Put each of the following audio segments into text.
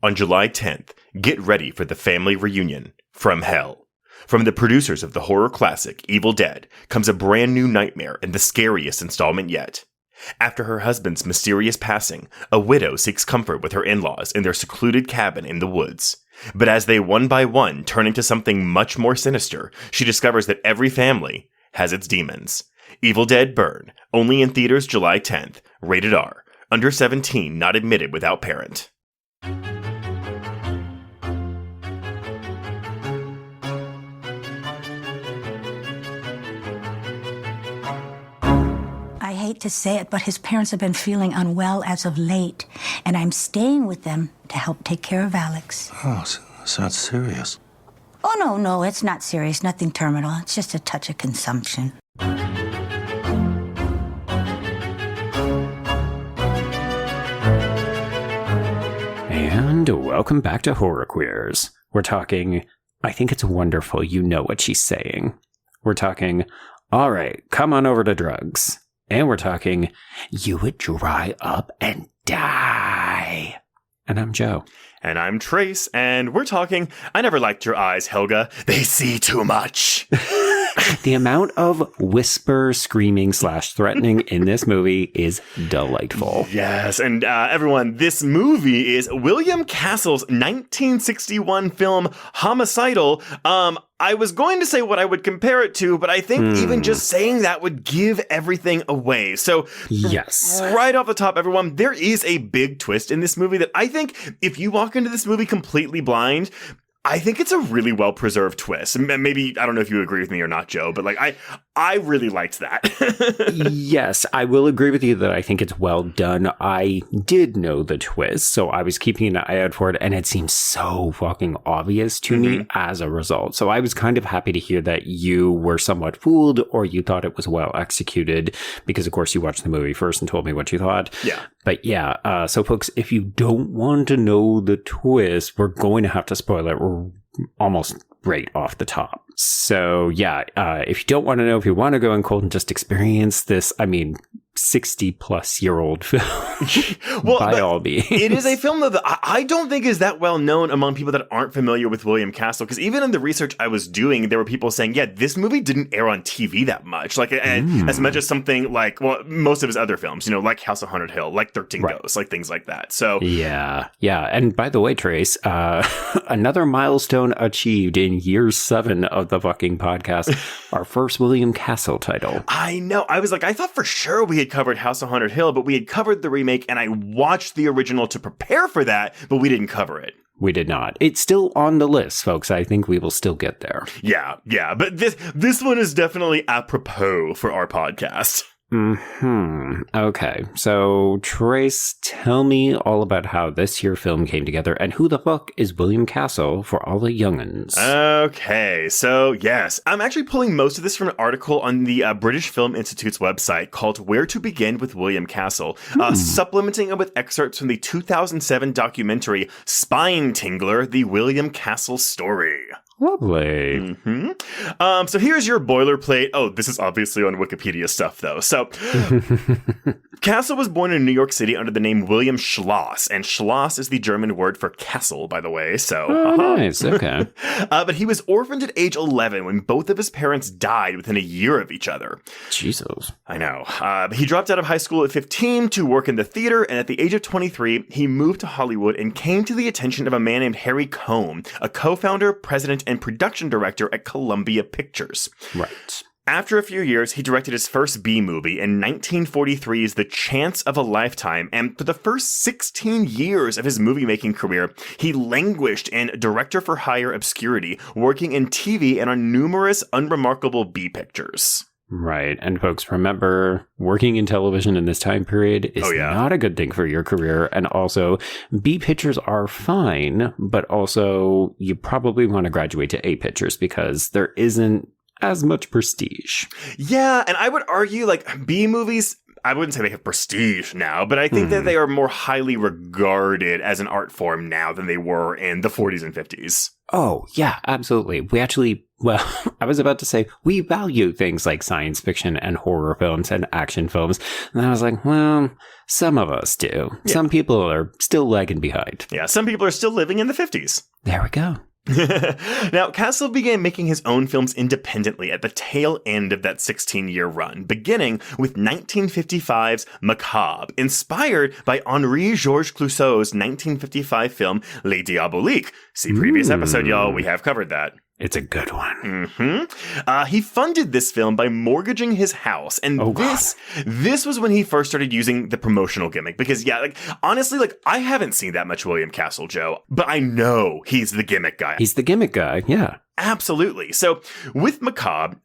On July 10th, get ready for the family reunion from hell. From the producers of the horror classic Evil Dead comes a brand new nightmare and the scariest installment yet. After her husband's mysterious passing, a widow seeks comfort with her in-laws in their secluded cabin in the woods. But as they one by one turn into something much more sinister, she discovers that every family has its demons. Evil Dead Burn, only in theaters July 10th, rated R, under 17, not admitted without parent. I hate to say it, but his parents have been feeling unwell as of late, and I'm staying with them to help take care of Alex. Oh, so that's serious. Oh, no, it's not serious. Nothing terminal. It's just a touch of consumption. And welcome back to Horror Queers. We're talking, I think it's wonderful you know what she's saying. We're talking, all right, come on over to drugs. And we're talking, you would dry up and die. And I'm Joe. And I'm Trace, and we're talking, I never liked your eyes, Helga. They see too much. The amount of whisper, screaming / threatening in this movie is delightful. Yes, and everyone, this movie is William Castle's 1961 film Homicidal. I was going to say what I would compare it to, but I think even just saying that would give everything away. So, yes, right off the top, everyone, there is a big twist in this movie that I think if you walk into this movie completely blind, I think it's a really well-preserved twist. Maybe, I don't know if you agree with me or not, Joe, but like I really liked that. Yes, I will agree with you that I think it's well done. I did know the twist, so I was keeping an eye out for it, and it seems so fucking obvious to me as a result. So I was kind of happy to hear that you were somewhat fooled, or you thought it was well executed, because of course you watched the movie first and told me what you thought. Yeah. But yeah, so folks, if you don't want to know the twist, we're going to have to spoil it almost right off the top. So yeah, if you don't want to know, if you want to go in cold and just experience this, 60-plus-year-old film, well, by all means. It is a film that I don't think is that well known among people that aren't familiar with William Castle, because even in the research I was doing, there were people saying, yeah, this movie didn't air on TV that much, like as much as something like, well, most of his other films, like House of Haunted Hill, like 13 Ghosts, like things like that. So yeah. And by the way, Trace, another milestone achieved in year 7 of the fucking podcast, our first William Castle title. I know. I was like, I thought for sure we had covered House of Haunted Hill, but we had covered the remake, and I watched the original to prepare for that, but we didn't cover it. We did not. It's still on the list, folks. I think we will still get there. Yeah. But this one is definitely apropos for our podcast. Okay, so Trace, tell me all about how this here film came together, and who the fuck is William Castle for all the young'uns? Okay, so yes, I'm actually pulling most of this from an article on the British Film Institute's website called Where to Begin with William Castle, supplementing it with excerpts from the 2007 documentary Spine Tingler, The William Castle Story. Lovely. So here's your boilerplate. Oh, this is obviously on Wikipedia stuff, though. So Castle was born in New York City under the name William Schloss, and Schloss is the German word for castle, by the way. So nice. Okay. But he was orphaned at age 11 when both of his parents died within a year of each other. Jesus. I know. He dropped out of high school at 15 to work in the theater, and at the age of 23, he moved to Hollywood and came to the attention of a man named Harry Cohn, a co-founder, president, and production director at Columbia Pictures. Right. After a few years, he directed his first B movie in 1943's The Chance of a Lifetime, and for the first 16 years of his movie-making career, he languished in director-for-hire obscurity, working in TV and on numerous unremarkable B pictures. Right. And folks, remember, working in television in this time period is not a good thing for your career. And also, B pictures are fine, but also you probably want to graduate to A pictures because there isn't as much prestige. Yeah, and I would argue, like, B movies, I wouldn't say they have prestige now, but I think that they are more highly regarded as an art form now than they were in the 40s and 50s. Oh, yeah, absolutely. We actually, well, I was about to say, we value things like science fiction and horror films and action films. And I was like, well, some of us do. Yeah. Some people are still lagging behind. Yeah, some people are still living in the 50s. There we go. Now, Castle began making his own films independently at the tail end of that 16-year run, beginning with 1955's Macabre, inspired by Henri-Georges Clouzot's 1955 film Les Diaboliques. See previous episode, y'all. We have covered that. It's a good one. He funded this film by mortgaging his house. And this was when he first started using the promotional gimmick. Because, honestly, I haven't seen that much William Castle, Joe. But I know he's the gimmick guy. He's the gimmick guy, yeah. Absolutely. So with Macabre,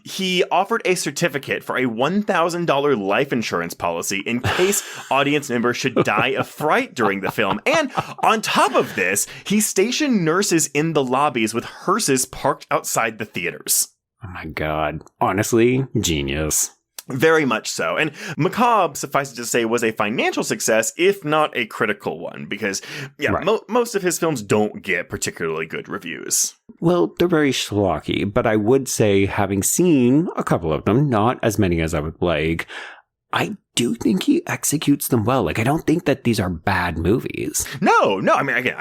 he offered a certificate for a $1,000 life insurance policy in case audience members should die of fright during the film. And on top of this, he stationed nurses in the lobbies with hearses parked outside the theaters. Oh my God. Honestly, genius. Very much so. And Macabre, suffice it to say, was a financial success, if not a critical one, because, most of his films don't get particularly good reviews. Well, they're very schlocky, but I would say, having seen a couple of them, not as many as I would like, I do think he executes them well. I don't think that these are bad movies. No. I mean, again,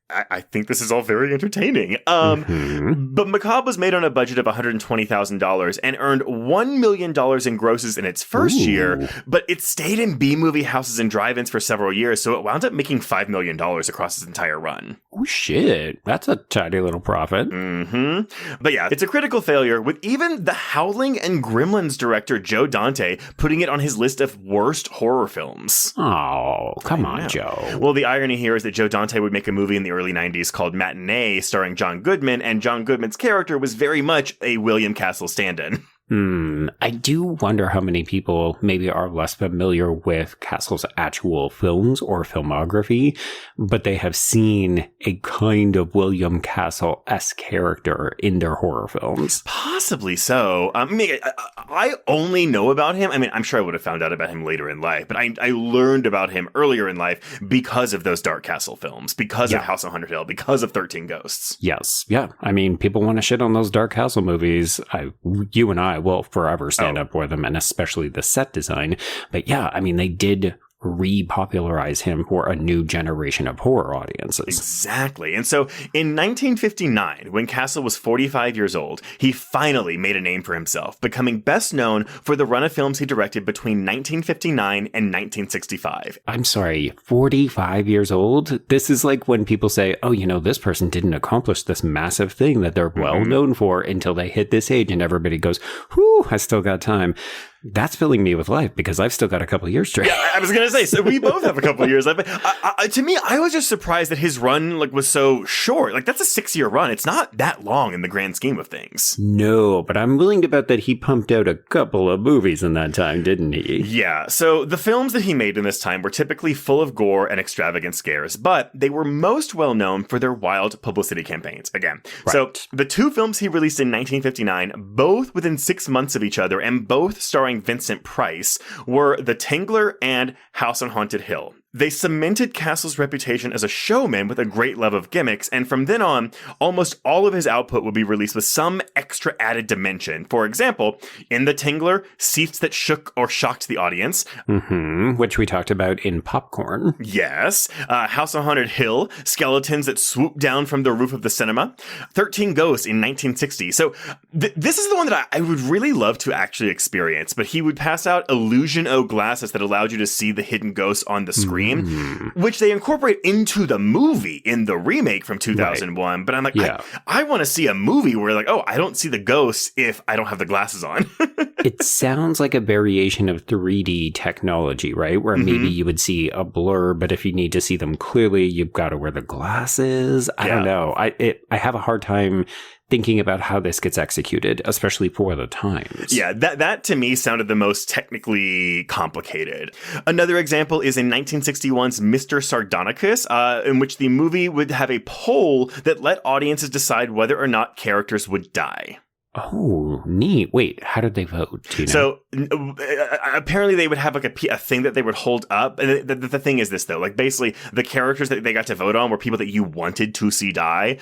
I think this is all very entertaining. But Macabre was made on a budget of $120,000 and earned $1 million in grosses in its first year, but it stayed in B-movie houses and drive-ins for several years, so it wound up making $5 million across its entire run. Oh, shit. That's a tidy little profit. But yeah, it's a critical failure, with even The Howling and Gremlins director Joe Dante putting it on his list of worst horror films. Oh, come on, Joe. Well, the irony here is that Joe Dante would make a movie in the early 90s called Matinee, starring John Goodman, and John Goodman's character was very much a William Castle stand-in. I do wonder how many people maybe are less familiar with Castle's actual films or filmography, but they have seen a kind of William Castle-esque character in their horror films. Possibly so. I only know about him. I mean, I'm sure I would have found out about him later in life, but I learned about him earlier in life because of those Dark Castle films, because of House on Haunted Hill, because of 13 Ghosts. Yes. Yeah. I mean, people want to shit on those Dark Castle movies. You and I will forever stand up for them, and especially the set design. But yeah, I mean, they did repopularize him for a new generation of horror audiences. Exactly. And so in 1959, when Castle was 45 years old, he finally made a name for himself, becoming best known for the run of films he directed between 1959 and 1965. I'm sorry, 45 years old? This is like when people say, oh, this person didn't accomplish this massive thing that they're well known for until they hit this age, and everybody goes, whew, I still got time. That's filling me with life because I've still got a couple of years straight. Yeah, I was going to say, so we both have a couple of years left. But to me, I was just surprised that his run was so short. That's a 6-year run. It's not that long in the grand scheme of things. No, but I'm willing to bet that he pumped out a couple of movies in that time, didn't he? Yeah, so the films that he made in this time were typically full of gore and extravagant scares, but they were most well known for their wild publicity campaigns. Again, so the two films he released in 1959, both within 6 months of each other and both starring Vincent Price, were The Tingler and House on Haunted Hill. They cemented Castle's reputation as a showman with a great love of gimmicks, and from then on, almost all of his output would be released with some extra added dimension. For example, in The Tingler, seats that shook or shocked the audience. Which we talked about in Popcorn. Yes. House on Haunted Hill, skeletons that swoop down from the roof of the cinema. 13 Ghosts in 1960. So this is the one that I would really love to actually experience, but he would pass out Illusion-O glasses that allowed you to see the hidden ghosts on the screen. Which they incorporate into the movie in the remake from 2001. Right. But I'm like, I want to see a movie where I don't see the ghosts if I don't have the glasses on. It sounds like a variation of 3D technology, right? Where maybe you would see a blur, but if you need to see them clearly, you've got to wear the glasses. I don't know. I have a hard time thinking about how this gets executed, especially for the times. Yeah, that to me sounded the most technically complicated. Another example is in 1961's Mr. Sardonicus, in which the movie would have a poll that let audiences decide whether or not characters would die. Oh, neat. Wait, how did they vote? Do you know? So apparently they would have like a thing that they would hold up. And the thing is this, though, like basically the characters that they got to vote on were people that you wanted to see die.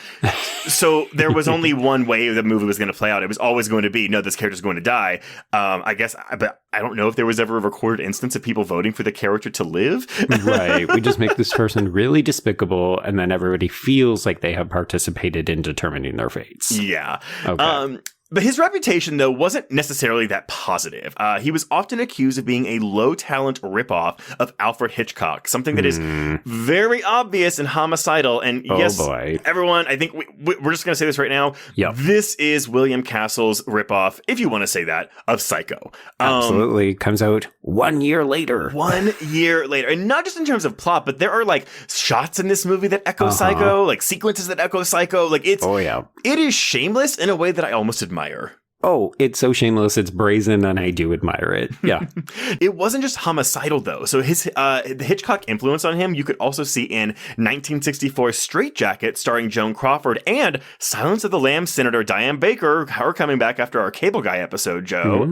So there was only one way the movie was going to play out. It was always going to be, no, this character's going to die. I guess, but I don't know if there was ever a recorded instance of people voting for the character to live. Right. We just make this person really despicable, and then everybody feels like they have participated in determining their fates. Yeah. Okay. But his reputation, though, wasn't necessarily that positive. He was often accused of being a low-talent ripoff of Alfred Hitchcock, something that is very obvious in Homicidal. And yes, boy. Everyone, I think we're just going to say this right now. Yep. This is William Castle's ripoff, if you want to say that, of Psycho. Absolutely. Comes out 1 year later. 1 year later. And not just in terms of plot, but there are like shots in this movie that echo Psycho, like sequences that echo Psycho. Like it is shameless in a way that I almost admire. Oh, it's so shameless, it's brazen, and I do admire it. Yeah. It wasn't just homicidal, though. So his the Hitchcock influence on him, you could also see in 1964's Straight Jacket, starring Joan Crawford, and Silence of the Lambs Senator Diane Baker, her coming back after our Cable Guy episode, Joe.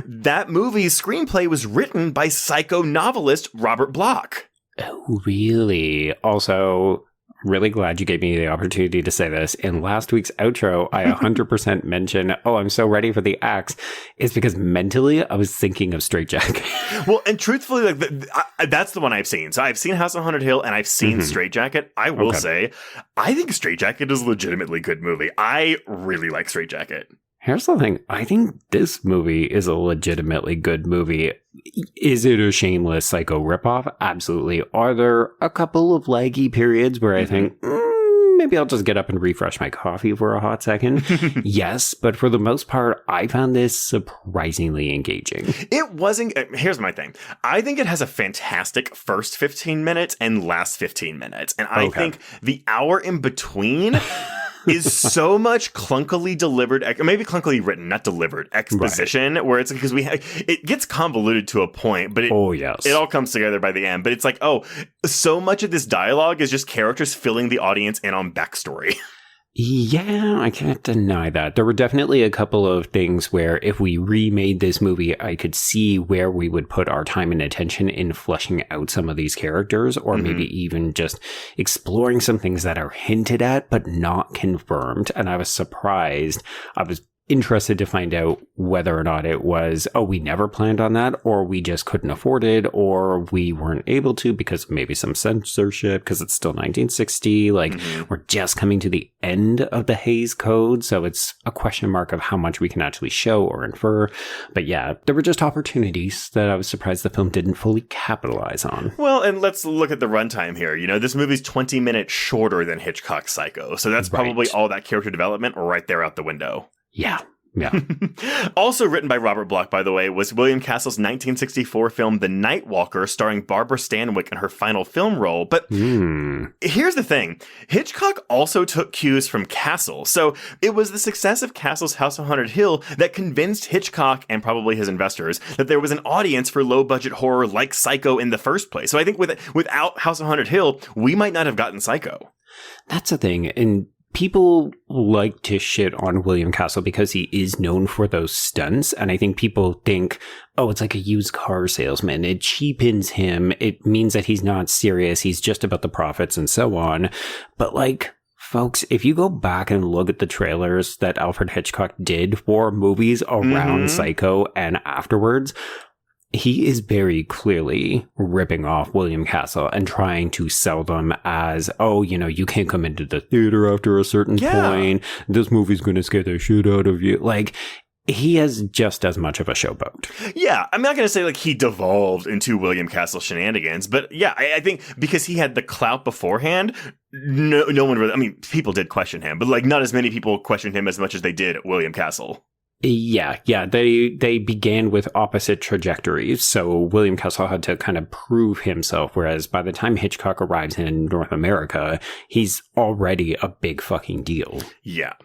That movie's screenplay was written by Psycho novelist Robert Bloch. Oh, really? Also, really glad you gave me the opportunity to say this. In last week's outro, I 100% mentioned, I'm so ready for the axe. It's because mentally I was thinking of Straight Jacket. Well, and truthfully, like that's the one I've seen. So I've seen House on Haunted Hill and I've seen Straight Jacket. I will say, I think Straight Jacket is a legitimately good movie. I really like Straight Jacket. Here's the thing. I think this movie is a legitimately good movie. Is it a shameless Psycho ripoff? Absolutely. Are there a couple of laggy periods where I think, maybe I'll just get up and refresh my coffee for a hot second? Yes, but for the most part, I found this surprisingly engaging. It wasn't. Here's my thing. I think it has a fantastic first 15 minutes and last 15 minutes. And I think the hour in between is so much clunkily delivered, maybe clunkily written, not delivered, exposition, where it's because it gets convoluted to a point, but it all comes together by the end. But it's like, so much of this dialogue is just characters filling the audience in on backstory. Yeah, I can't deny that. There were definitely a couple of things where if we remade this movie, I could see where we would put our time and attention in fleshing out some of these characters, or maybe even just exploring some things that are hinted at but not confirmed. And I was surprised. I was interested to find out whether or not it was, we never planned on that, or we just couldn't afford it, or we weren't able to because maybe some censorship, because it's still 1960. Like, we're just coming to the end of the Hays Code, so it's a question mark of how much we can actually show or infer. But yeah, there were just opportunities that I was surprised the film didn't fully capitalize on. Well, and let's look at the runtime here. You know, this movie's 20 minutes shorter than Hitchcock's Psycho, so that's probably all that character development right there out the window. Yeah. Also written by Robert Bloch, by the way, was William Castle's 1964 film The Night Walker, starring Barbara Stanwyck in her final film role. But here's the thing. Hitchcock also took cues from Castle. So it was the success of Castle's House on Haunted Hill that convinced Hitchcock, and probably his investors, that there was an audience for low-budget horror like Psycho in the first place. So I think without House on Haunted Hill, we might not have gotten Psycho. That's the thing. And people like to shit on William Castle because he is known for those stunts. And I think people think, it's like a used car salesman. It cheapens him. It means that he's not serious. He's just about the profits and so on. But like, folks, if you go back and look at the trailers that Alfred Hitchcock did for movies around Psycho and afterwards, he is very clearly ripping off William Castle and trying to sell them as, you can't come into the theater after a certain point. This movie's going to scare the shit out of you. Like, he has just as much of a showboat. Yeah, I'm not going to say like he devolved into William Castle shenanigans, but yeah, I think because he had the clout beforehand, no one really, people did question him, but like not as many people questioned him as much as they did William Castle. Yeah. They began with opposite trajectories. So William Castle had to kind of prove himself, whereas by the time Hitchcock arrives in North America, he's already a big fucking deal. Yeah.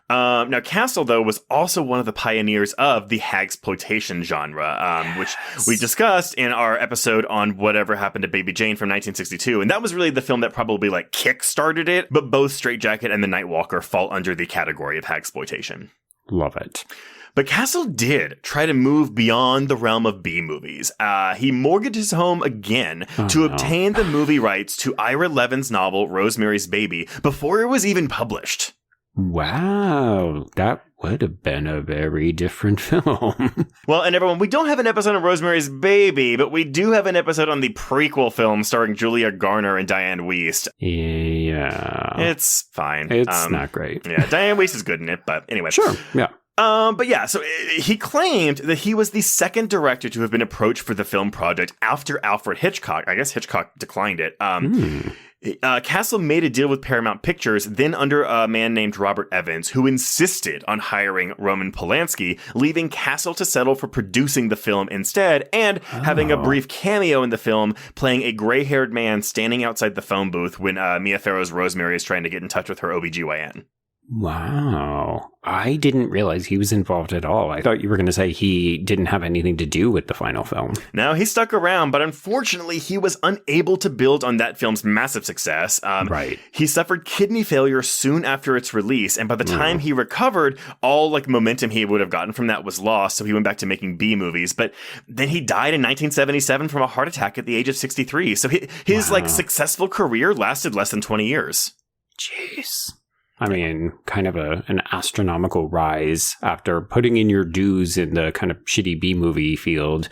Now, Castle, though, was also one of the pioneers of the hagsploitation genre, which we discussed in our episode on Whatever Happened to Baby Jane from 1962. And that was really the film that probably like kick-started it. But both Straight Jacket and The Night Walker fall under the category of hagsploitation. Love it. But Castle did try to move beyond the realm of B-movies. He mortgaged his home again to obtain the movie rights to Ira Levin's novel, Rosemary's Baby, before it was even published. Wow, that would have been a very different film. Well, and everyone, we don't have an episode on Rosemary's Baby, but we do have an episode on the prequel film starring Julia Garner and Diane Wiest. Yeah. It's fine. It's not great. Yeah, Diane Wiest is good in it, but anyway. Sure, yeah. But yeah, so he claimed that he was the second director to have been approached for the film project after Alfred Hitchcock. I guess Hitchcock declined it. Castle made a deal with Paramount Pictures, then under a man named Robert Evans, who insisted on hiring Roman Polanski, leaving Castle to settle for producing the film instead, and having a brief cameo in the film, playing a gray-haired man standing outside the phone booth when Mia Farrow's Rosemary is trying to get in touch with her OBGYN. Wow. I didn't realize he was involved at all. I thought you were going to say he didn't have anything to do with the final film. No, he stuck around, but unfortunately, he was unable to build on that film's massive success. Right. He suffered kidney failure soon after its release, and by the time he recovered, all momentum he would have gotten from that was lost, so he went back to making B movies. But then he died in 1977 from a heart attack at the age of 63. So his successful career lasted less than 20 years. Jeez. I mean, kind of an astronomical rise after putting in your dues in the kind of shitty B-movie field,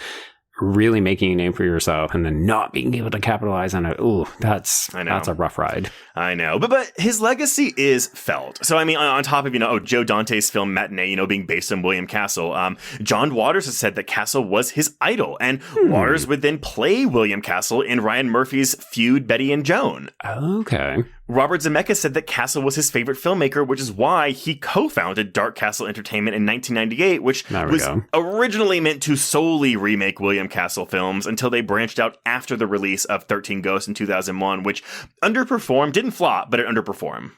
really making a name for yourself, and then not being able to capitalize on it. Ooh, that's a rough ride. I know. But his legacy is felt. So, I mean, on top of, Joe Dante's film Matinee, being based on William Castle, John Waters has said that Castle was his idol, and Waters would then play William Castle in Ryan Murphy's feud Betty and Joan. Okay. Robert Zemeckis said that Castle was his favorite filmmaker, which is why he co-founded Dark Castle Entertainment in 1998, which was originally meant to solely remake William Castle films until they branched out after the release of 13 Ghosts in 2001, which underperformed, didn't flop, but it underperformed.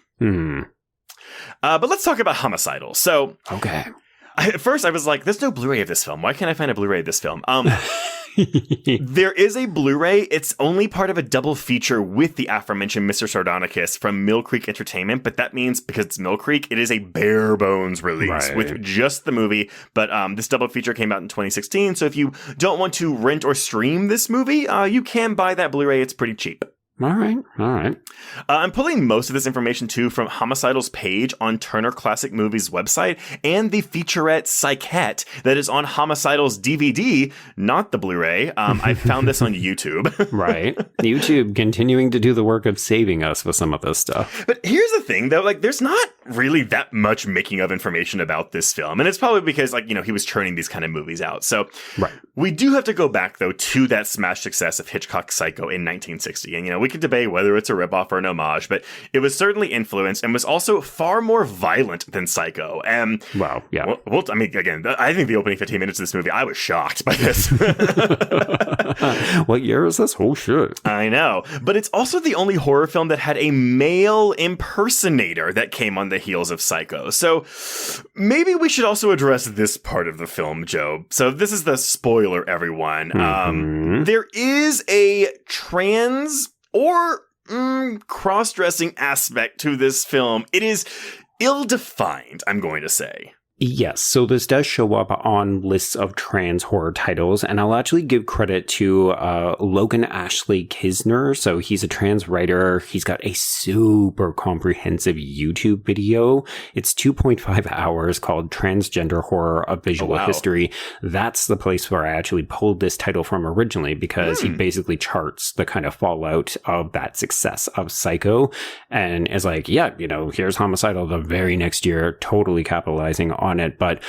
But let's talk about Homicidal. So, okay. At first I was like, there's no Blu-ray of this film. Why can't I find a Blu-ray of this film? There is a Blu-ray. It's only part of a double feature with the aforementioned Mr. Sardonicus from Mill Creek Entertainment, but that means because it's Mill Creek, it is a bare bones release with just the movie. But this double feature came out in 2016, so if you don't want to rent or stream this movie, you can buy that Blu-ray. It's pretty cheap. All right. I'm pulling most of this information, too, from Homicidal's page on Turner Classic Movies' website and the featurette Psychette that is on Homicidal's DVD, not the Blu-ray. I found this on YouTube. Right. YouTube continuing to do the work of saving us with some of this stuff. But here's the thing, though. There's not really that much making of information about this film. And it's probably because, he was churning these kind of movies out. So we do have to go back, though, to that smash success of Hitchcock's Psycho in 1960. And, we could debate whether it's a ripoff or an homage, but it was certainly influenced and was also far more violent than Psycho. Wow, yeah. Well, I mean, again, I think the opening 15 minutes of this movie, I was shocked by this. What year is this? Oh, shit. I know. But it's also the only horror film that had a male impersonator that came on the heels of Psycho. So maybe we should also address this part of the film, Joe. So this is the spoiler, everyone. There is a trans or cross-dressing aspect to this film. It is ill-defined, I'm going to say. Yes, so this does show up on lists of trans horror titles, and I'll actually give credit to Logan Ashley Kisner. So he's a trans writer. He's got a super comprehensive YouTube video. It's 2.5 hours called Transgender Horror: A Visual History. That's the place where I actually pulled this title from originally, because he basically charts the kind of fallout of that success of Psycho, and is like, here's Homicidal the very next year, totally capitalizing on it. But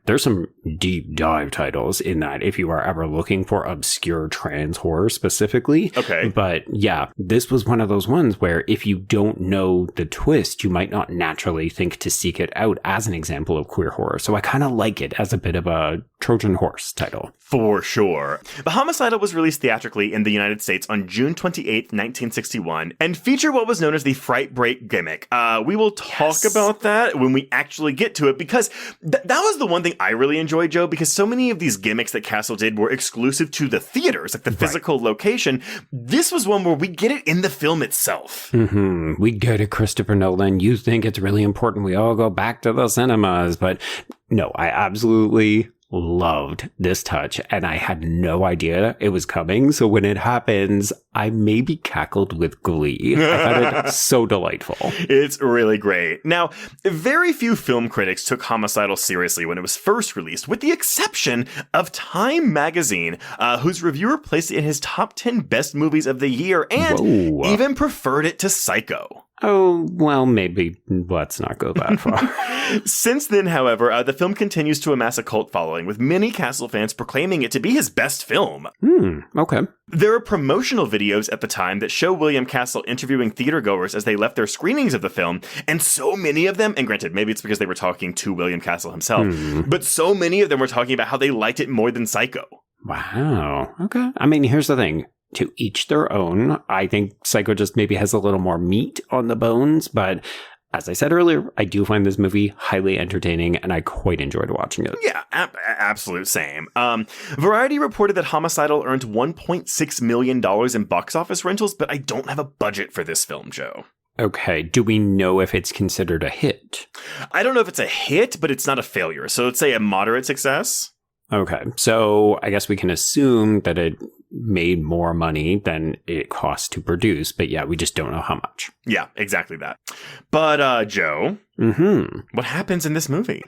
there's some deep dive titles in that if you are ever looking for obscure trans horror specifically. Okay. But yeah, this was one of those ones where if you don't know the twist, you might not naturally think to seek it out as an example of queer horror. So I kind of like it as a bit of a Trojan horse title. For sure. But Homicidal was released theatrically in the United States on June 28th, 1961, and featured what was known as the Fright Break gimmick. We will talk about that when we actually get to it, because that was the one thing I really enjoyed, Joe, because so many of these gimmicks that Castle did were exclusive to the theaters, like the physical location. This was one where we get it in the film itself. Mm-hmm. We go to Christopher Nolan. You think it's really important we all go back to the cinemas, but no, I absolutely loved this touch, and I had no idea it was coming. So when it happens, I maybe cackled with glee. I found it so delightful. It's really great. Now, very few film critics took Homicidal seriously when it was first released, with the exception of Time magazine, whose reviewer placed it in his top 10 best movies of the year and even preferred it to Psycho. Oh, well, maybe let's not go that far. Since then, however, the film continues to amass a cult following, with many Castle fans proclaiming it to be his best film. Okay. There are promotional videos at the time that show William Castle interviewing theatergoers as they left their screenings of the film, and so many of them, and granted, maybe it's because they were talking to William Castle himself, but so many of them were talking about how they liked it more than Psycho. Wow. Okay. I mean, here's the thing. To each their own. I think Psycho just maybe has a little more meat on the bones, but as I said earlier, I do find this movie highly entertaining, and I quite enjoyed watching it. Yeah, absolute same. Variety reported that Homicidal earned $1.6 million in box office rentals, but I don't have a budget for this film, Joe. Okay, do we know if it's considered a hit? I don't know if it's a hit, but it's not a failure. So let's say a moderate success. Okay, so I guess we can assume that it made more money than it cost to produce, but yeah, we just don't know how much. Yeah, exactly that. But, Joe, what happens in this movie?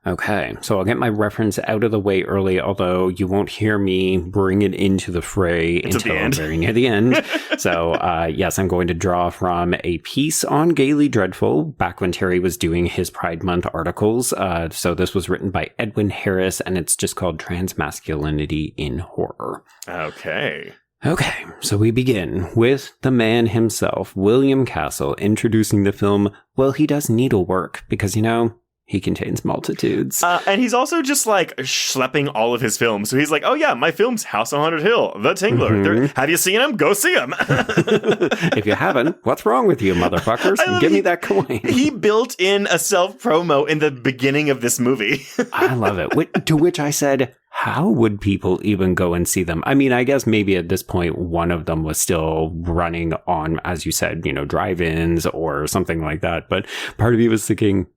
Okay, so I'll get my reference out of the way early, although you won't hear me bring it into the fray until very near the end. So, yes, I'm going to draw from a piece on Gaily Dreadful back when Terry was doing his Pride Month articles. So this was written by Edwin Harris, and it's just called Transmasculinity in Horror. Okay, so we begin with the man himself, William Castle, introducing the film. Well, he does needlework because, he contains multitudes. And he's also just like schlepping all of his films. So he's like, oh yeah, my film's House on Haunted Hill, The Tingler. Have you seen him? Go see him. If you haven't, what's wrong with you, motherfuckers? Give me that coin. He built in a self-promo in the beginning of this movie. I love it. To which I said, how would people even go and see them? I mean, I guess maybe at this point, one of them was still running on, as you said, drive-ins or something like that. But part of me was thinking,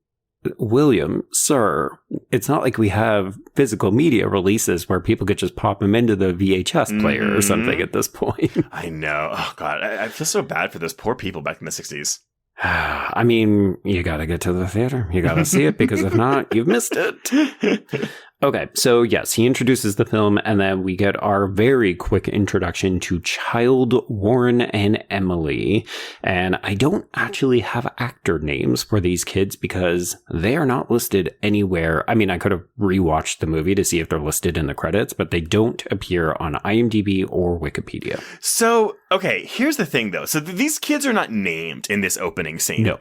William, sir, it's not like we have physical media releases where people could just pop them into the VHS player or something at this point. I know. Oh, God. I feel so bad for those poor people back in the 60s. I mean, you gotta get to the theater. You gotta see it, because if not, you've missed it. Okay, so yes, he introduces the film, and then we get our very quick introduction to child Warren and Emily. And I don't actually have actor names for these kids because they are not listed anywhere. I mean, I could have rewatched the movie to see if they're listed in the credits, but they don't appear on IMDb or Wikipedia. So, okay, here's the thing, though. So these kids are not named in this opening scene. No.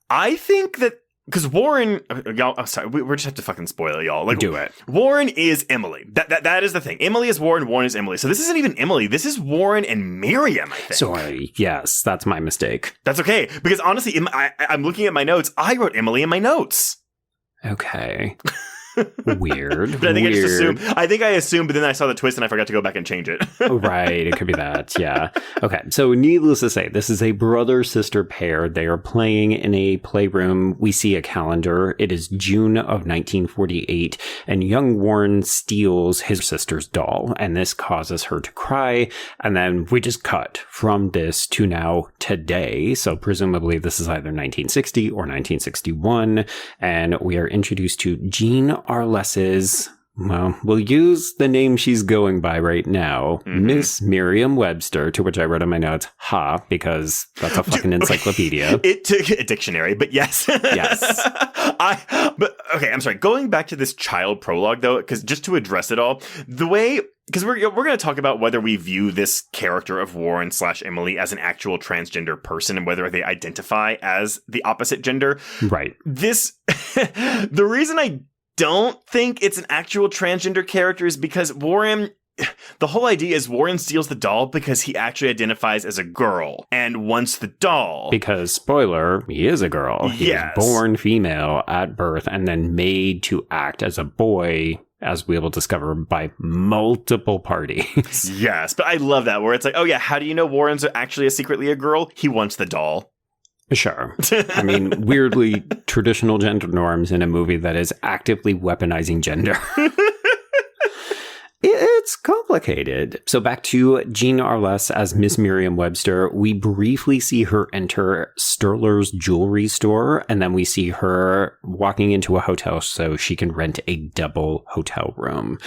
I think that because Warren, y'all, I'm sorry, we just have to fucking spoil it, y'all. Like, do it. Warren is Emily. That is the thing. Emily is Warren. Warren is Emily. So this isn't even Emily. This is Warren and Miriam, I think. Sorry. Yes, that's my mistake. That's okay. Because honestly, I'm looking at my notes. I wrote Emily in my notes. Okay. Weird. But I think I assumed, but then I saw the twist and I forgot to go back and change it. Right. It could be that. Yeah. Okay. So needless to say, this is a brother-sister pair. They are playing in a playroom. We see a calendar. It is June of 1948, and young Warren steals his sister's doll, and this causes her to cry. And then we just cut from this to now today. So presumably this is either 1960 or 1961. And we are introduced to Jean Arless's, well, we'll use the name she's going by right now, Miss Merriam Webster, to which I wrote in my notes, because that's a fucking encyclopedia. It took a dictionary, but yes. Yes. I'm sorry. Going back to this child prologue, though, because just to address it all, the way, because we're going to talk about whether we view this character of Warren / Emily as an actual transgender person and whether they identify as the opposite gender. Right. The reason I don't think it's an actual transgender character is because Warren the whole idea is Warren steals the doll because he actually identifies as a girl and wants the doll. Because, spoiler, he is a girl. He Yes. was born female at birth and then made to act as a boy, as we will discover, by multiple parties. Yes, but I love that, where it's like, oh yeah, how do you know Warren's actually secretly a girl? He wants the doll. Sure. I mean, weirdly, traditional gender norms in a movie that is actively weaponizing gender. It's complicated. So back to Jean Arless as Miss Merriam-Webster. We briefly see her enter Sterler's jewelry store, and then we see her walking into a hotel so she can rent a double hotel room.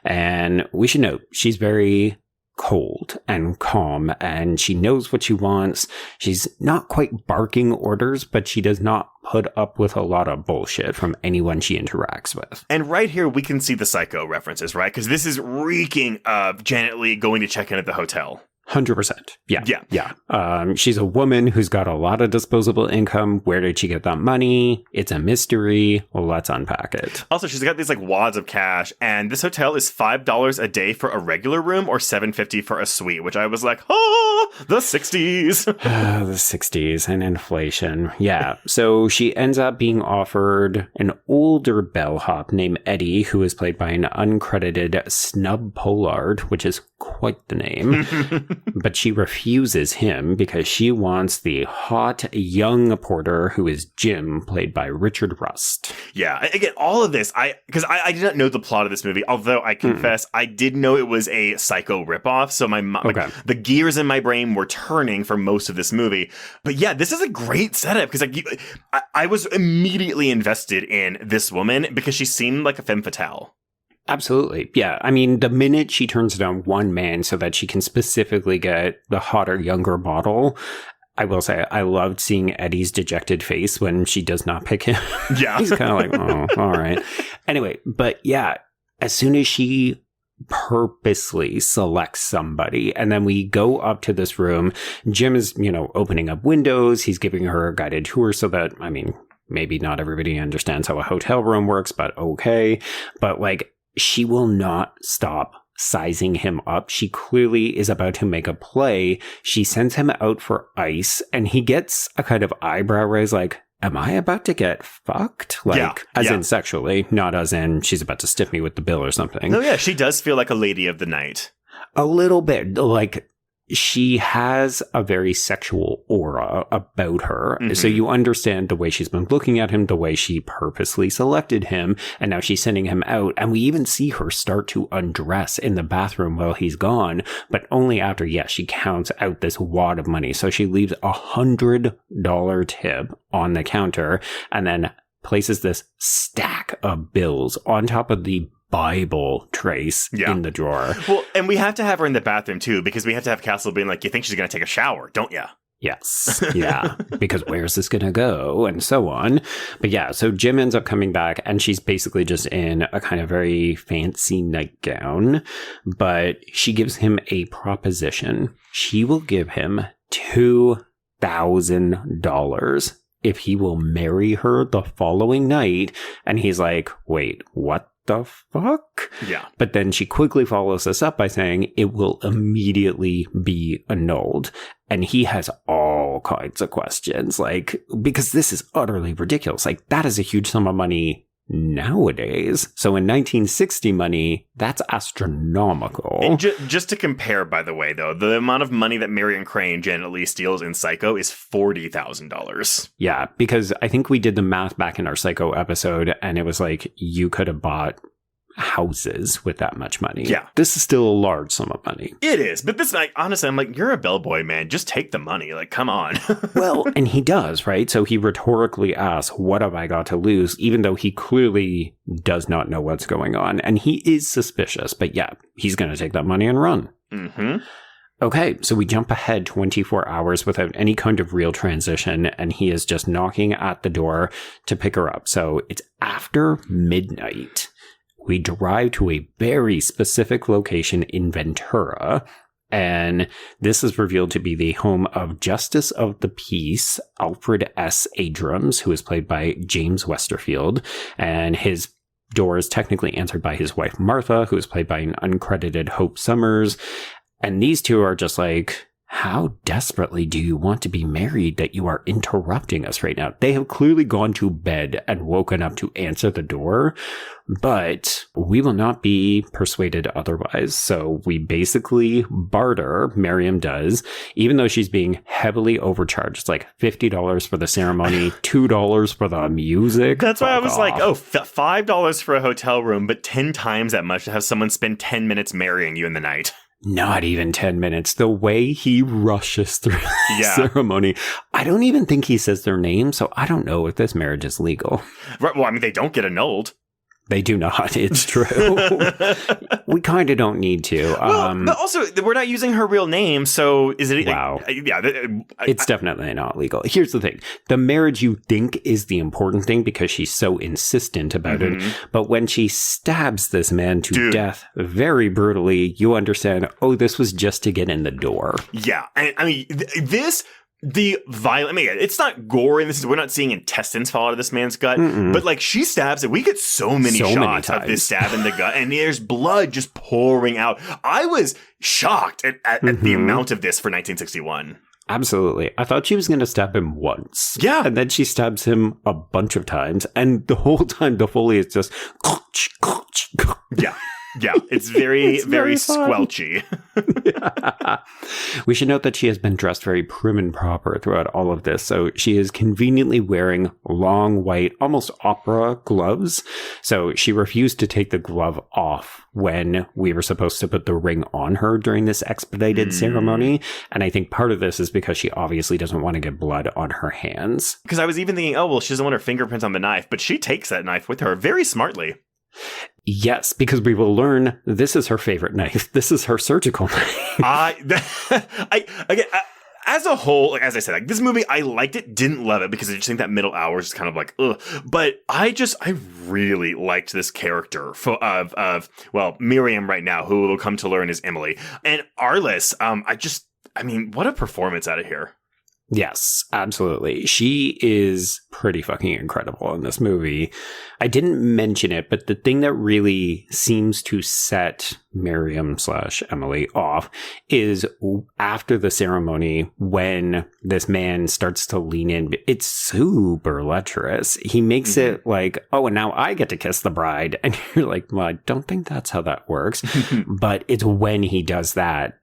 And we should note, she's very cold and calm, and she knows what she wants. She's not quite barking orders, but she does not put up with a lot of bullshit from anyone she interacts with. And right here, we can see the Psycho references, right? Because this is reeking of Janet Leigh going to check in at the hotel. 100%. Yeah. She's a woman who's got a lot of disposable income. Where did she get that money? It's a mystery. Well, let's unpack it. Also, she's got these like wads of cash, and this hotel is $5 a day for a regular room or $7.50 for a suite, which I was like, oh, the 60s. The 60s and inflation. Yeah. So she ends up being offered an older bellhop named Eddie, who is played by an uncredited Snub Pollard, which is quite the name. But she refuses him because she wants the hot young porter who is Jim, played by Richard Rust. Yeah, again, all of this, because I did not know the plot of this movie, although I confess I did know it was a Psycho ripoff, so like, the gears in my brain were turning for most of this movie. But yeah, this is a great setup, because I was immediately invested in this woman because she seemed like a femme fatale. Absolutely. Yeah. I mean, the minute she turns down one man so that she can specifically get the hotter, younger model, I will say I loved seeing Eddie's dejected face when she does not pick him. Yeah. He's kind of like, oh, all right. Anyway, but yeah, as soon as she purposely selects somebody, and then we go up to this room, Jim is, opening up windows. He's giving her a guided tour so that, I mean, maybe not everybody understands how a hotel room works, but okay. But like, she will not stop sizing him up. She clearly is about to make a play. She sends him out for ice, and he gets a kind of eyebrow raise like, am I about to get fucked? Like, as in sexually, not as in she's about to stiff me with the bill or something. No, yeah, she does feel like a lady of the night. A little bit. Like, she has a very sexual aura about her. Mm-hmm. So you understand the way she's been looking at him, the way she purposely selected him, and now she's sending him out. And we even see her start to undress in the bathroom while he's gone, but only after, she counts out this wad of money. So she leaves $100 tip on the counter and then places this stack of bills on top of the Bible trace in the drawer. Well, and we have to have her in the bathroom too, because we have to have Castle being like, you think she's going to take a shower, don't you? Yes. Yeah. Because where's this going to go? And so on. But yeah, so Jim ends up coming back, and she's basically just in a kind of very fancy nightgown, but she gives him a proposition. She will give him $2,000 if he will marry her the following night. And he's like, wait, what the fuck? Yeah. But then she quickly follows this up by saying it will immediately be annulled. And he has all kinds of questions, like, because this is utterly ridiculous. Like, that is a huge sum of money nowadays. So in 1960 money, that's astronomical. And just to compare, by the way, though, the amount of money that Marion Crane, Janet Leigh steals in Psycho is $40,000. Yeah, because I think we did the math back in our Psycho episode, and it was like you could have bought houses with that much money. Yeah. This is still a large sum of money. It is. But this, like, honestly, I'm like, you're a bellboy, man. Just take the money. Like, come on. Well, and he does, right? So he rhetorically asks, what have I got to lose? Even though he clearly does not know what's going on. And he is suspicious. But yeah, he's going to take that money and run. Mm-hmm. Okay, so we jump ahead 24 hours without any kind of real transition, and he is just knocking at the door to pick her up. So it's after midnight. We drive to a very specific location in Ventura, and this is revealed to be the home of Justice of the Peace, Alfred S. Adrams, who is played by James Westerfield, and his door is technically answered by his wife, Martha, who is played by an uncredited Hope Summers. And these two are just like, how desperately do you want to be married that you are interrupting us right now? They have clearly gone to bed and woken up to answer the door, but we will not be persuaded otherwise. So we basically barter, Miriam does, even though she's being heavily overcharged. It's like $50 for the ceremony, $2 for the music. That's why I was like, oh, $5 for a hotel room, but 10 times that much to have someone spend 10 minutes marrying you in the night. Not even 10 minutes. The way he rushes through the ceremony. I don't even think he says their name, so I don't know if this marriage is legal. Right, well, I mean, they don't get annulled. They do not. It's true. We kind of don't need to. But also, we're not using her real name, so is it... Wow. It's definitely not legal. Here's the thing. The marriage you think is the important thing because she's so insistent about it. But when she stabs this man to death very brutally, you understand, oh, this was just to get in the door. Yeah. And I mean, the violent, I mean, it's not gore in this. We're not seeing intestines fall out of this man's gut, but like she stabs it. We get so many shots of this stab in the gut, and there's blood just pouring out. I was shocked at the amount of this for 1961. Absolutely. I thought she was going to stab him once. Yeah. And then she stabs him a bunch of times. And the whole time, the Foley is just... Yeah. Yeah, it's very, very squelchy. We should note that she has been dressed very prim and proper throughout all of this. So she is conveniently wearing long, white, almost opera gloves. So she refused to take the glove off when we were supposed to put the ring on her during this expedited ceremony. And I think part of this is because she obviously doesn't want to get blood on her hands. Because I was even thinking, oh, well, she doesn't want her fingerprints on the knife, but she takes that knife with her very smartly. Yes, because we will learn this is her favorite knife. This is her surgical knife. Again, as a whole, like, as I said, like this movie, I liked it, didn't love it because I just think that middle hour is kind of like, ugh. But I really liked this character of Miriam right now, who we'll come to learn is Emily. And Arless, I mean, what a performance out of here. Yes, absolutely. She is pretty fucking incredible in this movie. I didn't mention it, but the thing that really seems to set Miriam/Emily off is after the ceremony when this man starts to lean in. It's super lecherous. He makes it like, oh, and now I get to kiss the bride. And you're like, well, I don't think that's how that works. But it's when he does that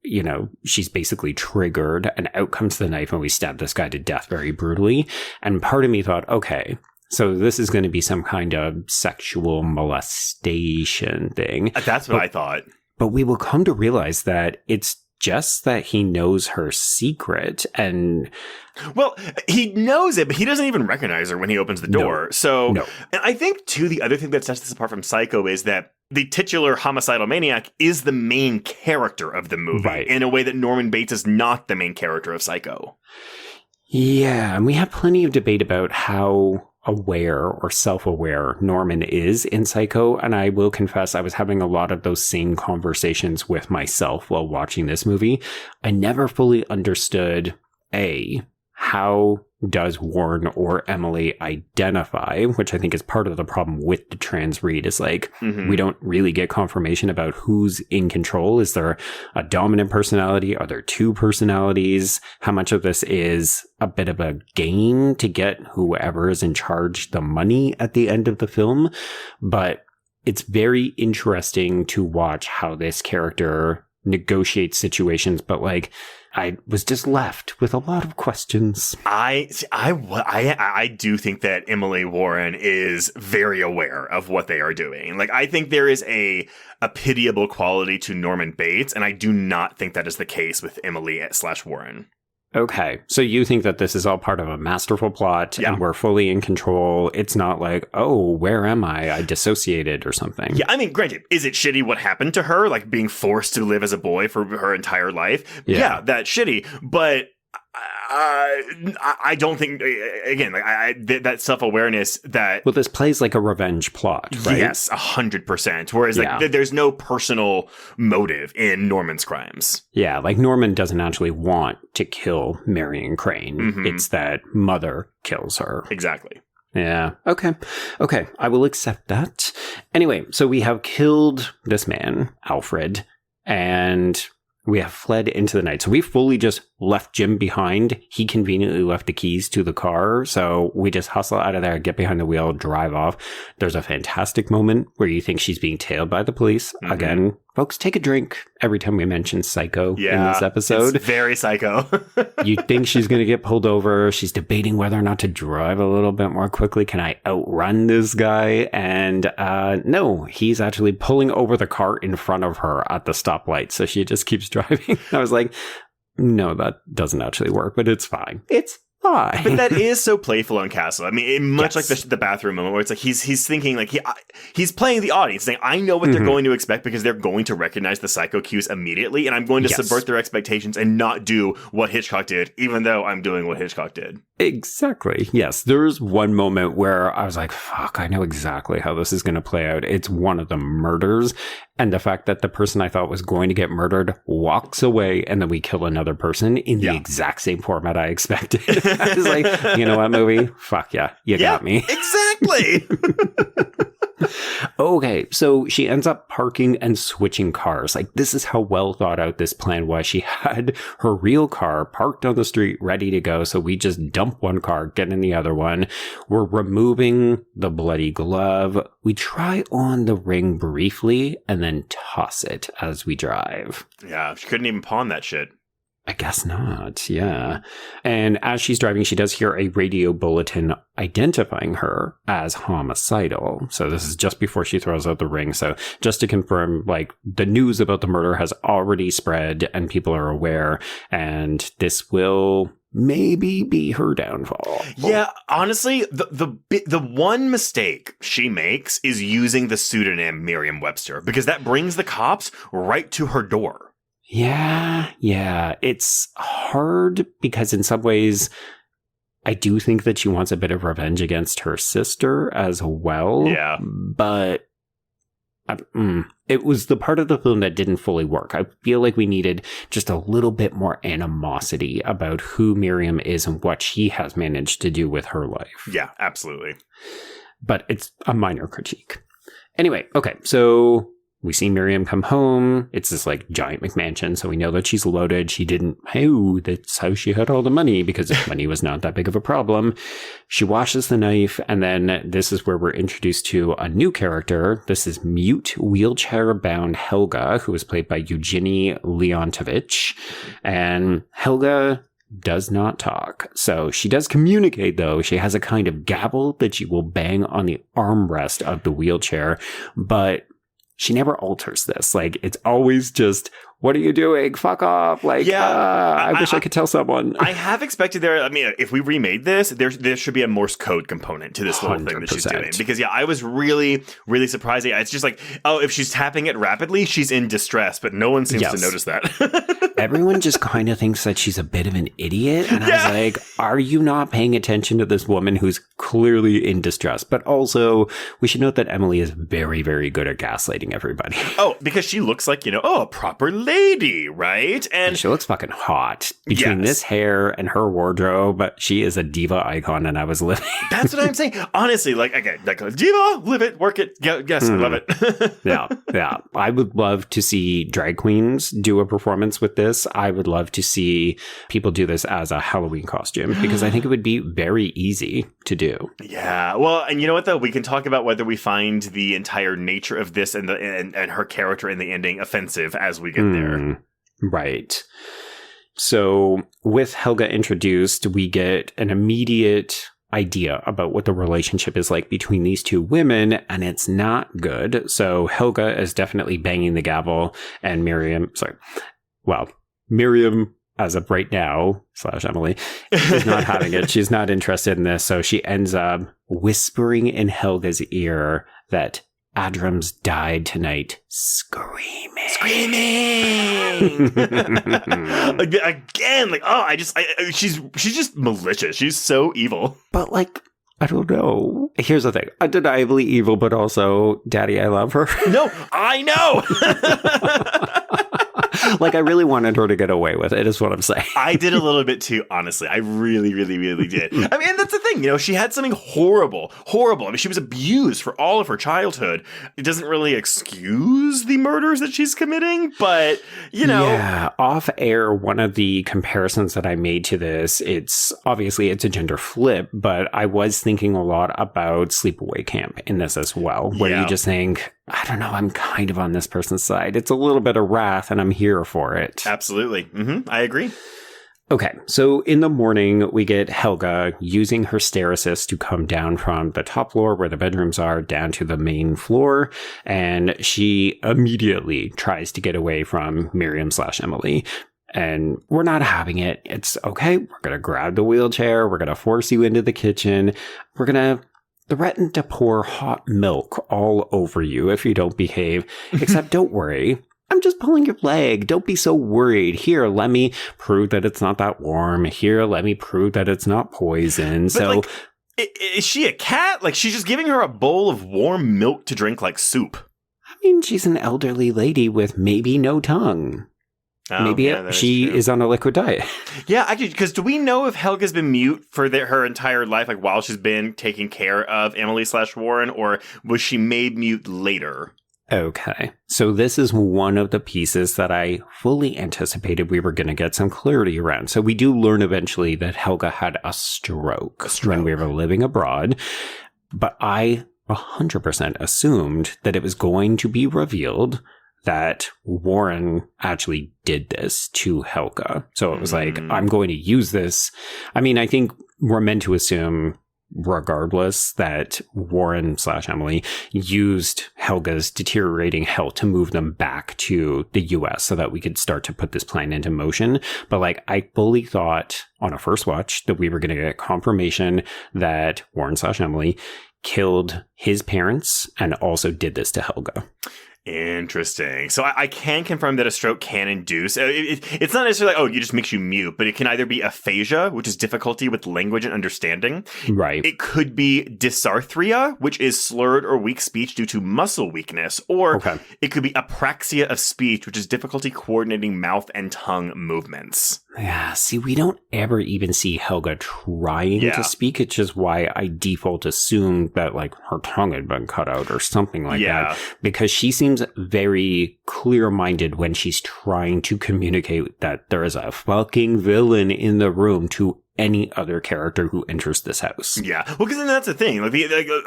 you know, she's basically triggered and out comes the knife and we stab this guy to death very brutally. And part of me thought, okay, so this is going to be some kind of sexual molestation thing. That's what I thought. But we will come to realize that it's just that he knows her secret. And well, he knows it, but he doesn't even recognize her when he opens the door. And I think, too, the other thing that sets this apart from Psycho is that the titular homicidal maniac is the main character of the movie in a way that Norman Bates is not the main character of Psycho. Yeah, and we have plenty of debate about how aware or self-aware Norman is in Psycho, and I will confess I was having a lot of those same conversations with myself while watching this movie. I never fully understood, how does Warren or Emily identify, which I think is part of the problem with the trans read, is like, we don't really get confirmation about who's in control. Is there a dominant personality? Are there two personalities? How much of this is a bit of a game to get whoever is in charge the money at the end of the film? But it's very interesting to watch how this character negotiates situations, but like, I was just left with a lot of questions. I do think that Emily Warren is very aware of what they are doing. Like, I think there is a pitiable quality to Norman Bates, and I do not think that is the case with Emily/Warren. Okay, so you think that this is all part of a masterful plot and we're fully in control. It's not like, oh, where am I? I dissociated or something. Yeah, I mean, granted, is it shitty what happened to her? Like being forced to live as a boy for her entire life? Yeah, that's shitty. But I don't think, again, like that self-awareness that... Well, this plays like a revenge plot, right? Yes, 100%. Whereas like there's no personal motive in Norman's crimes. Yeah, like Norman doesn't actually want to kill Marion Crane. It's that mother kills her. Exactly. Yeah. Okay. I will accept that. Anyway, so we have killed this man, Alfred, and we have fled into the night. So we fully just left Jim behind. He conveniently left the keys to the car. So we just hustle out of there, get behind the wheel, drive off. There's a fantastic moment where you think she's being tailed by the police. Mm-hmm. Again, folks, take a drink every time we mention Psycho in this episode. It's very Psycho. You think she's going to get pulled over. She's debating whether or not to drive a little bit more quickly. Can I outrun this guy? And no, he's actually pulling over the car in front of her at the stoplight. So she just keeps driving. I was like, no, that doesn't actually work, but it's fine. It's fine. But that is so playful on Castle. I mean, much like the bathroom moment where it's like he's thinking like he's playing the audience, saying, I know what they're going to expect because they're going to recognize the psycho cues immediately, and I'm going to subvert their expectations and not do what Hitchcock did, even though I'm doing what Hitchcock did. Exactly. Yes. There's one moment where I was like, fuck, I know exactly how this is going to play out. It's one of the murders. And the fact that the person I thought was going to get murdered walks away and then we kill another person in the exact same format I expected. I was like, you know what, movie? Fuck yeah. You got me. Exactly. Okay, so she ends up parking and switching cars. Like, this is how well thought out this plan was. She had her real car parked on the street, ready to go. So we just dump one car, get in the other one. We're removing the bloody glove. We try on the ring briefly and then toss it as we drive. Yeah, she couldn't even pawn that shit. I guess not, yeah. And as she's driving, she does hear a radio bulletin identifying her as homicidal. So this is just before she throws out the ring. So just to confirm, like, the news about the murder has already spread and people are aware, and this will maybe be her downfall. Yeah, honestly, the one mistake she makes is using the pseudonym Merriam-Webster, because that brings the cops right to her door. Yeah. It's hard because in some ways, I do think that she wants a bit of revenge against her sister as well. Yeah. But it was the part of the film that didn't fully work. I feel like we needed just a little bit more animosity about who Miriam is and what she has managed to do with her life. Yeah, absolutely. But it's a minor critique. Anyway, okay, so we see Miriam come home. It's this like giant McMansion, so we know that she's loaded. She didn't, that's how she had all the money because money was not that big of a problem. She washes the knife, and then this is where we're introduced to a new character. This is mute, wheelchair-bound Helga, who is played by Eugenie Leontovich. And Helga does not talk. So she does communicate, though. She has a kind of gavel that she will bang on the armrest of the wheelchair, but she never alters this. Like, it's always just, what are you doing? Fuck off. Like, I wish I could tell someone. I have expected there, I mean, if we remade this, there should be a Morse code component to this little 100%. thing that she's doing. Because, I was really, really surprised. It's just like, oh, if she's tapping it rapidly, she's in distress, but no one seems to notice that. Everyone just kind of thinks that she's a bit of an idiot. And I was like, are you not paying attention to this woman who's clearly in distress? But also, we should note that Emily is very, very good at gaslighting everybody. Oh, because she looks like, a proper lady, right? And she looks fucking hot. Between this hair and her wardrobe, she is a diva icon, and I was living. That's what I'm saying. Honestly, like diva, live it, work it, yes, love it. Yeah. I would love to see drag queens do a performance with this. I would love to see people do this as a Halloween costume, because I think it would be very easy to do. Yeah. Well, and you know what, though? We can talk about whether we find the entire nature of this and her character in the ending offensive as we get there. Right. So with Helga introduced, we get an immediate idea about what the relationship is like between these two women, and it's not good. So Helga is definitely banging the gavel, and Miriam, as of right now, /Emily, is not having it. She's not interested in this. So she ends up whispering in Helga's ear that Adram's died tonight, screaming. Again, she's just malicious. She's so evil. But I don't know. Here's the thing. Undeniably evil, but also, Daddy, I love her. No, I know. Like, I really wanted her to get away with it, is what I'm saying. I did a little bit too, honestly. I really, really, really did. I mean, that's the thing. You know, she had something horrible. I mean, she was abused for all of her childhood. It doesn't really excuse the murders that she's committing, but, you know. Yeah, off air, one of the comparisons that I made to this, it's a gender flip, but I was thinking a lot about Sleepaway Camp in this as well, where you just think, I don't know, I'm kind of on this person's side. It's a little bit of wrath, and I'm here for it. Absolutely. I agree. Okay, so in the morning, we get Helga using her stair assist to come down from the top floor where the bedrooms are down to the main floor, and she immediately tries to get away from Miriam/Emily. And we're not having it. It's okay. We're going to grab the wheelchair. We're going to force you into the kitchen. We're going to threaten to pour hot milk all over you if you don't behave. Except don't worry. I'm just pulling your leg. Don't be so worried. Here, let me prove that it's not that warm. Here, let me prove that it's not poison. But so, like, is she a cat? Like, she's just giving her a bowl of warm milk to drink like soup. I mean, she's an elderly lady with maybe no tongue. Maybe she is on a liquid diet. Yeah, actually, because do we know if Helga's been mute for her entire life, like while she's been taking care of Emily/Warren, or was she made mute later? Okay, so this is one of the pieces that I fully anticipated we were going to get some clarity around. So we do learn eventually that Helga had a stroke when we were living abroad, but I 100% assumed that it was going to be revealed that Warren actually did this to Helga. So it was like, I'm going to use this. I mean, I think we're meant to assume, regardless, that Warren/Emily used Helga's deteriorating health to move them back to the US so that we could start to put this plan into motion. But like, I fully thought on a first watch that we were going to get confirmation that Warren/Emily killed his parents and also did this to Helga. Interesting. So I can confirm that a stroke can induce. It's not necessarily like, it just makes you mute, but it can either be aphasia, which is difficulty with language and understanding. Right. It could be dysarthria, which is slurred or weak speech due to muscle weakness. Or it could be apraxia of speech, which is difficulty coordinating mouth and tongue movements. Yeah, see, we don't ever even see Helga trying to speak, which is why I default assumed that, like, her tongue had been cut out or something like that. Because she seems very clear-minded when she's trying to communicate that there is a fucking villain in the room to any other character who enters this house. Yeah, well, because that's the thing. Like,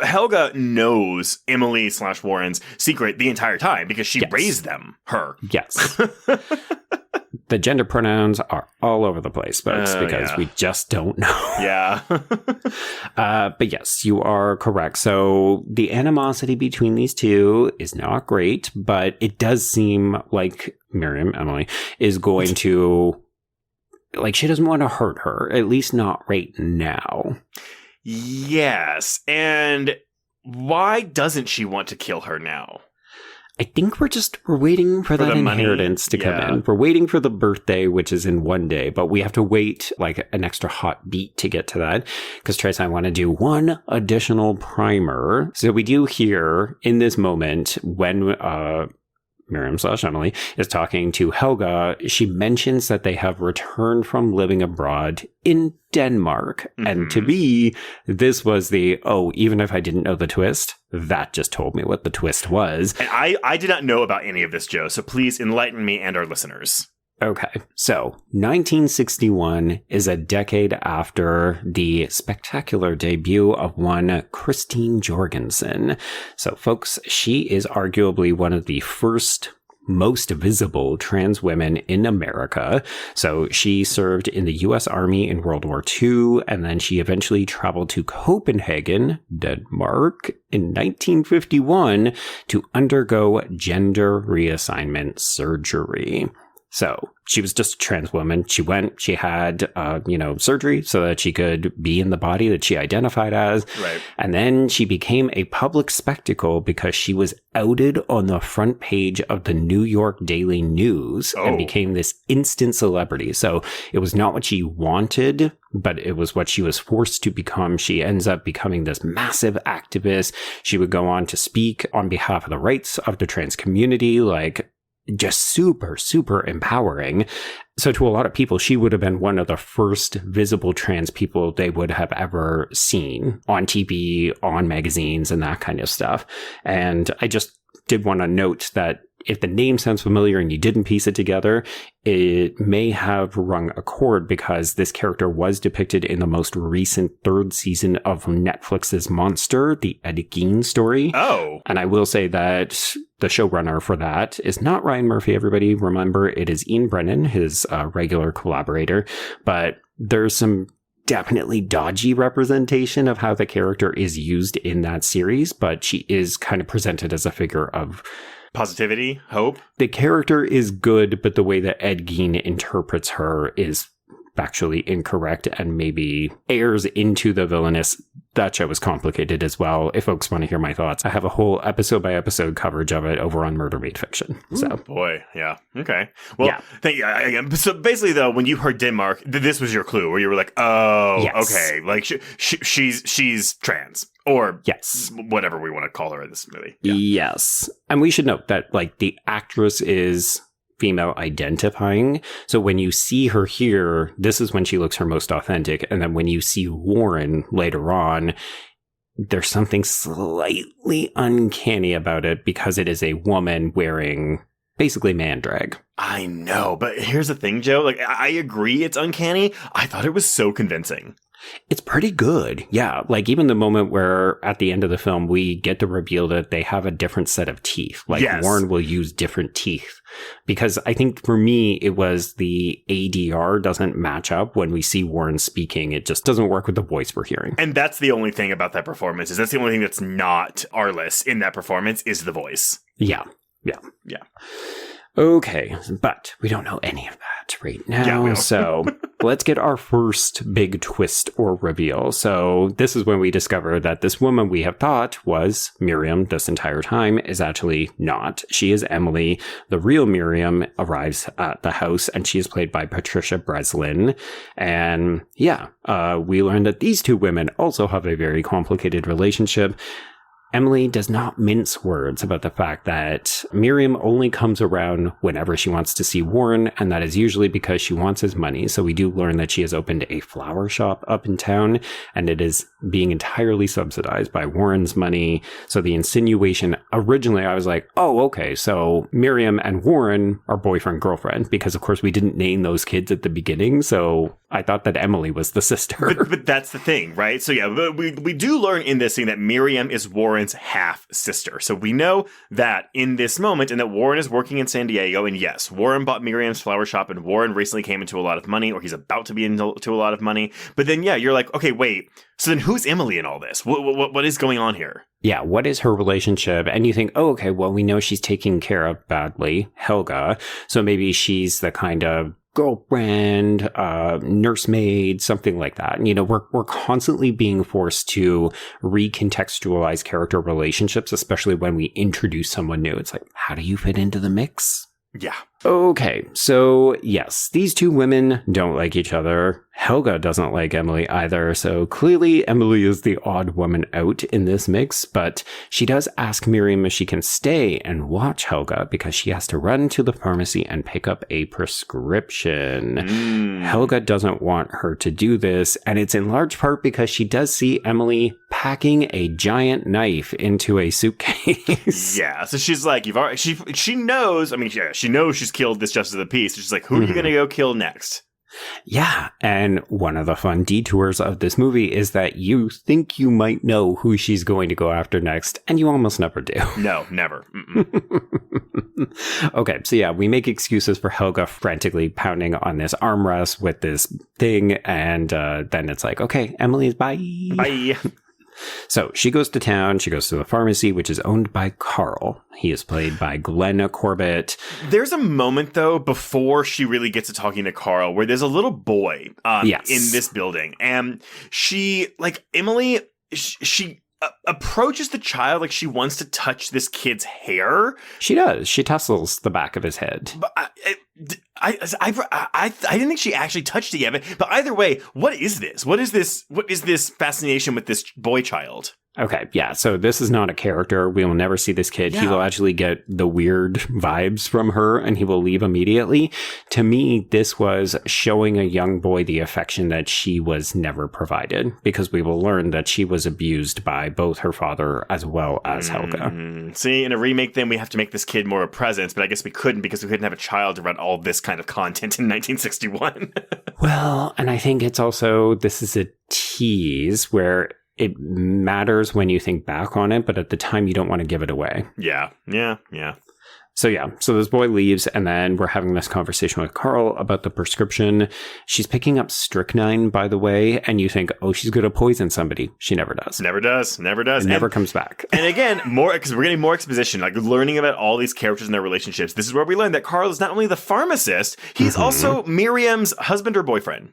Helga knows Emily/Warren's secret the entire time because she raised her. Yes. The gender pronouns are all over the place, folks, because we just don't know. Yeah. But yes, you are correct. So the animosity between these two is not great, but it does seem like Emily, is going to, like, she doesn't want to hurt her, at least not right now. Yes. And why doesn't she want to kill her now? I think we're waiting for that inheritance to come in. We're waiting for the birthday, which is in one day, but we have to wait like an extra hot beat to get to that. Because Trace, I want to do one additional primer. So we do hear in this moment when Miriam/Emily is talking to Helga, she mentions that they have returned from living abroad in Denmark. Mm-hmm. And to me, this was even if I didn't know the twist, that just told me what the twist was. And I did not know about any of this, Joe, so please enlighten me and our listeners. Okay, so 1961 is a decade after the spectacular debut of one Christine Jorgensen. So folks, she is arguably one of the first most visible trans women in America. So she served in the U.S. Army in World War II, and then she eventually traveled to Copenhagen, Denmark, in 1951 to undergo gender reassignment surgery. So she was just a trans woman. She had, surgery so that she could be in the body that she identified as. Right. And then she became a public spectacle because she was outed on the front page of the New York Daily News and became this instant celebrity. So it was not what she wanted, but it was what she was forced to become. She ends up becoming this massive activist. She would go on to speak on behalf of the rights of the trans community, like, just super, super empowering. So to a lot of people, she would have been one of the first visible trans people they would have ever seen on TV, on magazines, and that kind of stuff. And I just did want to note that if the name sounds familiar and you didn't piece it together, it may have rung a chord because this character was depicted in the most recent 3rd season of Netflix's Monster, the Ed Gein story. Oh. And I will say that the showrunner for that is not Ryan Murphy, everybody. Remember, it is Ian Brennan, his regular collaborator. But there's some definitely dodgy representation of how the character is used in that series, but she is kind of presented as a figure of positivity, hope. The character is good, but the way that Ed Gein interprets her is factually incorrect and maybe airs into the villainous. That show is complicated as well. If folks want to hear my thoughts, I have a whole episode by episode coverage of it over on Murder Made Fiction. So, ooh, boy, yeah, okay. Well, yeah. So basically, though, when you heard Denmark, this was your clue, where you were like, "Oh, yes. Okay, like she's trans." Or yes, whatever we want to call her in this movie. Yeah. Yes. And we should note that like the actress is female identifying. So when you see her here, this is when she looks her most authentic. And then when you see Warren later on, there's something slightly uncanny about it because it is a woman wearing basically man drag. I know, but here's the thing, Joe. Like, I agree it's uncanny. I thought it was so convincing. It's pretty good. Yeah. Like even the moment where at the end of the film, we get to reveal that they have a different set of teeth. Like yes. Warren will use different teeth because I think for me, it was the ADR doesn't match up when we see Warren speaking. It just doesn't work with the voice we're hearing. And that's the only thing about that performance is that's the only thing that's not Arless in that performance is the voice. Yeah. Yeah. Yeah. Okay, but we don't know any of that right now. Yeah, so let's get our first big twist or reveal. So this is when we discover that this woman we have thought was Miriam this entire time is actually not. She is Emily. The real Miriam arrives at the house and she is played by Patricia Breslin. And yeah, we learn that these two women also have a very complicated relationship. Emily does not mince words about the fact that Miriam only comes around whenever she wants to see Warren, and that is usually because she wants his money. So we do learn that she has opened a flower shop up in town, and it is being entirely subsidized by Warren's money. So the insinuation, originally I was like, oh, okay, so Miriam and Warren are boyfriend-girlfriend, because of course we didn't name those kids at the beginning, so I thought that Emily was the sister. But that's the thing, right? So yeah, we do learn in this scene that Miriam is Warren's half-sister. So we know that in this moment and that Warren is working in San Diego. And yes, Warren bought Miriam's flower shop and Warren recently came into a lot of money, or he's about to be into a lot of money. But then, yeah, you're like, okay, wait. So then who's Emily in all this? What is going on here? Yeah, what is her relationship? And you think, oh, okay, well, we know she's taken care of badly, Helga. So maybe she's the kind of girlfriend, nursemaid, something like that. And, you know, we're constantly being forced to recontextualize character relationships, especially when we introduce someone new. It's like, how do you fit into the mix? Yeah. Okay, so yes, these two women don't like each other. Helga doesn't like Emily either, so clearly Emily is the odd woman out in this mix, but she does ask Miriam if she can stay and watch Helga because she has to run to the pharmacy and pick up a prescription. Helga doesn't want her to do this, and it's in large part because she does see Emily packing a giant knife into a suitcase. Yeah, so she's like, she knows, I mean, yeah, she knows she's killed this justice of the peace. She's like, who are you going to go kill next? Yeah, and one of the fun detours of this movie is that you think you might know who she's going to go after next, and you almost never do. No, never. Okay, so yeah, we make excuses for Helga frantically pounding on this armrest with this thing, and then it's like, okay, Emily's bye. Bye. So she goes to town. She goes to the pharmacy, which is owned by Carl. He is played by Glenn Corbett. There's a moment, though, before she really gets to talking to Carl, where there's a little boy in this building. And Emily, she approaches the child like she wants to touch this kid's hair. She does. She tussles the back of his head. But I didn't think she actually touched it yet. But either way, what is this? What is this fascination with this boy child? Okay, yeah, so this is not a character. We will never see this kid. Yeah. He will actually get the weird vibes from her, and he will leave immediately. To me, this was showing a young boy the affection that she was never provided, because we will learn that she was abused by both her father as well as Helga. See, in a remake, then we have to make this kid more a presence, but I guess we couldn't because we couldn't have a child to run all this kind of content in 1961. Well, and I think it's also, this is a tease where it matters when you think back on it, but at the time you don't want to give it away. Yeah. So this boy leaves, and then we're having this conversation with Carl about the prescription. She's picking up strychnine, by the way, and you think, oh, she's going to poison somebody. She never does. Never does. It never comes back. And again, more because we're getting more exposition, like learning about all these characters and their relationships. This is where we learn that Carl is not only the pharmacist, he's also Miriam's husband or boyfriend.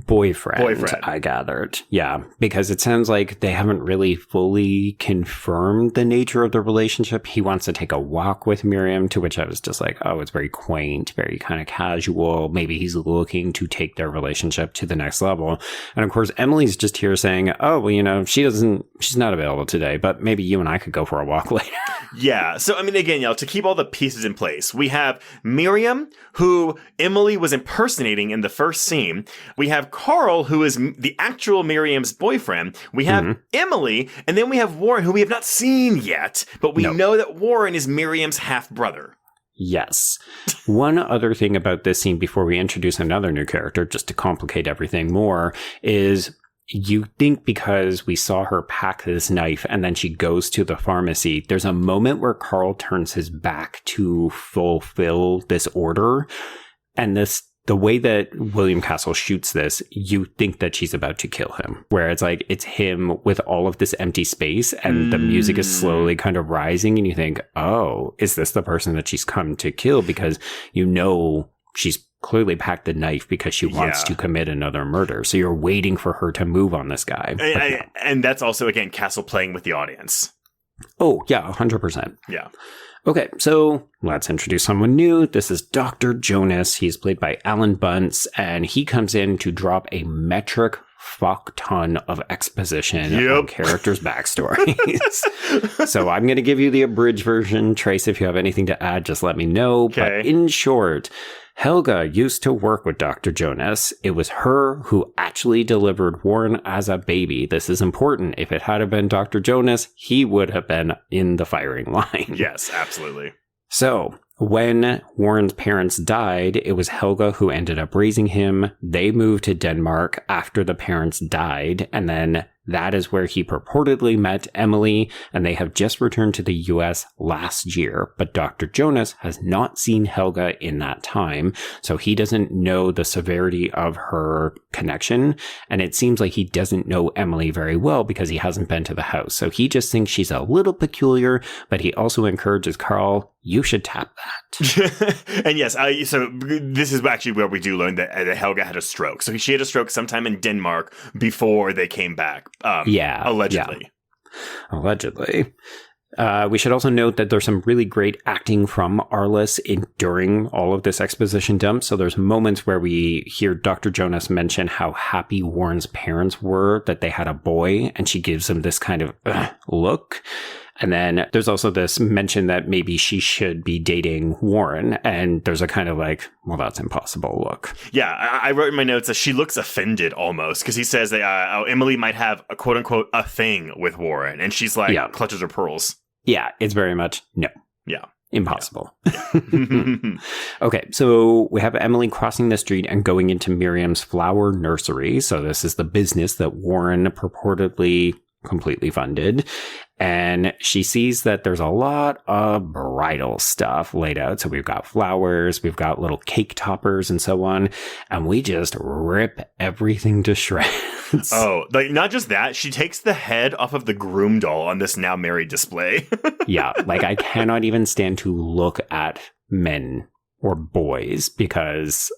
Boyfriend, I gathered. Yeah, because it sounds like they haven't really fully confirmed the nature of the relationship. He wants to take a walk with Miriam, to which I was just like, oh, it's very quaint, very kind of casual. Maybe he's looking to take their relationship to the next level. And of course, Emily's just here saying, oh, well, she's not available today, but maybe you and I could go for a walk later. Yeah. So, I mean, again, to keep all the pieces in place, we have Miriam, who Emily was impersonating in the first scene. We have Carl, who is the actual Miriam's boyfriend. We have Emily, and then we have Warren, who we have not seen yet, but we know that Warren is Miriam's half-brother. Yes. One other thing about this scene before we introduce another new character, just to complicate everything more, is you think because we saw her pack this knife and then she goes to the pharmacy, there's a moment where Carl turns his back to fulfill this order. And the way that William Castle shoots this, you think that she's about to kill him. Where it's like, it's him with all of this empty space and the music is slowly kind of rising. And you think, oh, is this the person that she's come to kill? Because she's clearly packed the knife because she wants to commit another murder. So you're waiting for her to move on this guy. And that's also, again, Castle playing with the audience. Oh, yeah, 100%. Yeah. Okay, so let's introduce someone new. This is Dr. Jonas. He's played by Alan Bunce, and he comes in to drop a metric fuck ton of exposition on characters' backstories. So I'm going to give you the abridged version. Trace, if you have anything to add, just let me know. Okay. But in short, Helga used to work with Dr. Jonas. It was her who actually delivered Warren as a baby. This is important. If it had been Dr. Jonas, he would have been in the firing line. Yes, absolutely. So when Warren's parents died, it was Helga who ended up raising him. They moved to Denmark after the parents died, and then that is where he purportedly met Emily, and they have just returned to the US last year. But Dr. Jonas has not seen Helga in that time, so he doesn't know the severity of her connection, and it seems like he doesn't know Emily very well because he hasn't been to the house. So he just thinks she's a little peculiar, but he also encourages Carl, you should tap that. And yes, so this is actually where we do learn that Helga had a stroke. So she had a stroke sometime in Denmark before they came back. Allegedly. Yeah. Allegedly. We should also note that there's some really great acting from Arless during all of this exposition dump. So there's moments where we hear Dr. Jonas mention how happy Warren's parents were that they had a boy, and she gives him this kind of look. And then there's also this mention that maybe she should be dating Warren. And there's a kind of like, well, that's impossible look. Yeah, I wrote in my notes that she looks offended almost because he says that Emily might have a quote unquote a thing with Warren. And she's like, clutches her pearls. Yeah, it's very much no. Yeah. Impossible. Yeah. Okay, so we have Emily crossing the street and going into Miriam's flower nursery. So this is the business that Warren purportedly completely funded. And she sees that there's a lot of bridal stuff laid out. So we've got flowers, we've got little cake toppers and so on. And we just rip everything to shreds. Oh, like not just that, she takes the head off of the groom doll on this now married display. Yeah, like I cannot even stand to look at men or boys because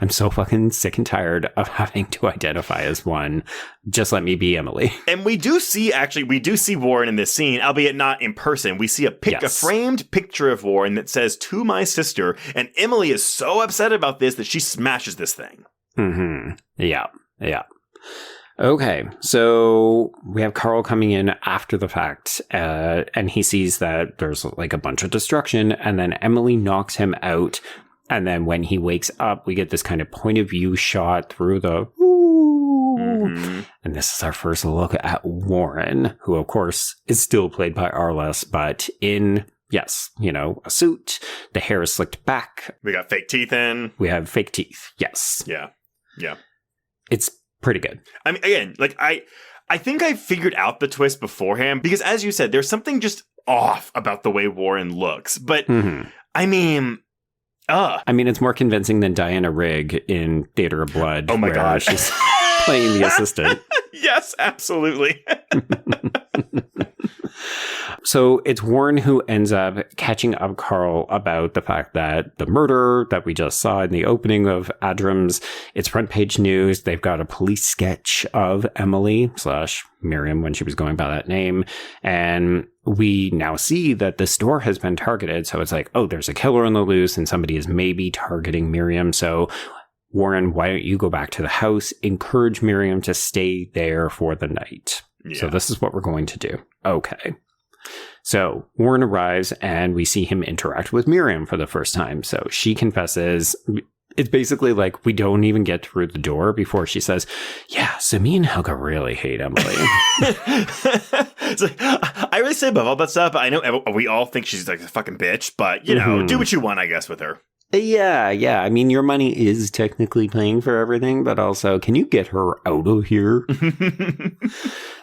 I'm so fucking sick and tired of having to identify as one. Just let me be Emily. And we do see Warren in this scene, albeit not in person. We see a framed picture of Warren that says, "To my sister," and Emily is so upset about this that she smashes this thing. Mm-hmm. Yeah. Okay, so we have Carl coming in after the fact, and he sees that there's like a bunch of destruction, and then Emily knocks him out. And then when he wakes up, we get this kind of point of view shot through the and this is our first look at Warren, who of course is still played by Arless, but in, yes, a suit. The hair is slicked back. We got fake teeth in. We have fake teeth. Yes. Yeah. It's pretty good. I mean, again, like I think I figured out the twist beforehand because, as you said, there's something just off about the way Warren looks. But I mean, it's more convincing than Diana Rigg in Theater of Blood. Oh my gosh, she's playing the assistant. Yes, absolutely. So it's Warren who ends up catching up Carl about the fact that the murder that we just saw in the opening of Adram's, it's front page news. They've got a police sketch of Emily / Miriam when she was going by that name. And we now see that the store has been targeted. So it's like, oh, there's a killer on the loose and somebody is maybe targeting Miriam. So Warren, why don't you go back to the house, encourage Miriam to stay there for the night. Yeah. So this is what we're going to do. Okay. So Warren arrives and we see him interact with Miriam for the first time. So she confesses. It's basically like we don't even get through the door before she says, yeah, so me and Helga really hate Emily. It's like, I really say above all that stuff, but I know we all think she's like a fucking bitch, but, do what you want, I guess, with her. Yeah. I mean, your money is technically paying for everything, but also, can you get her out of here?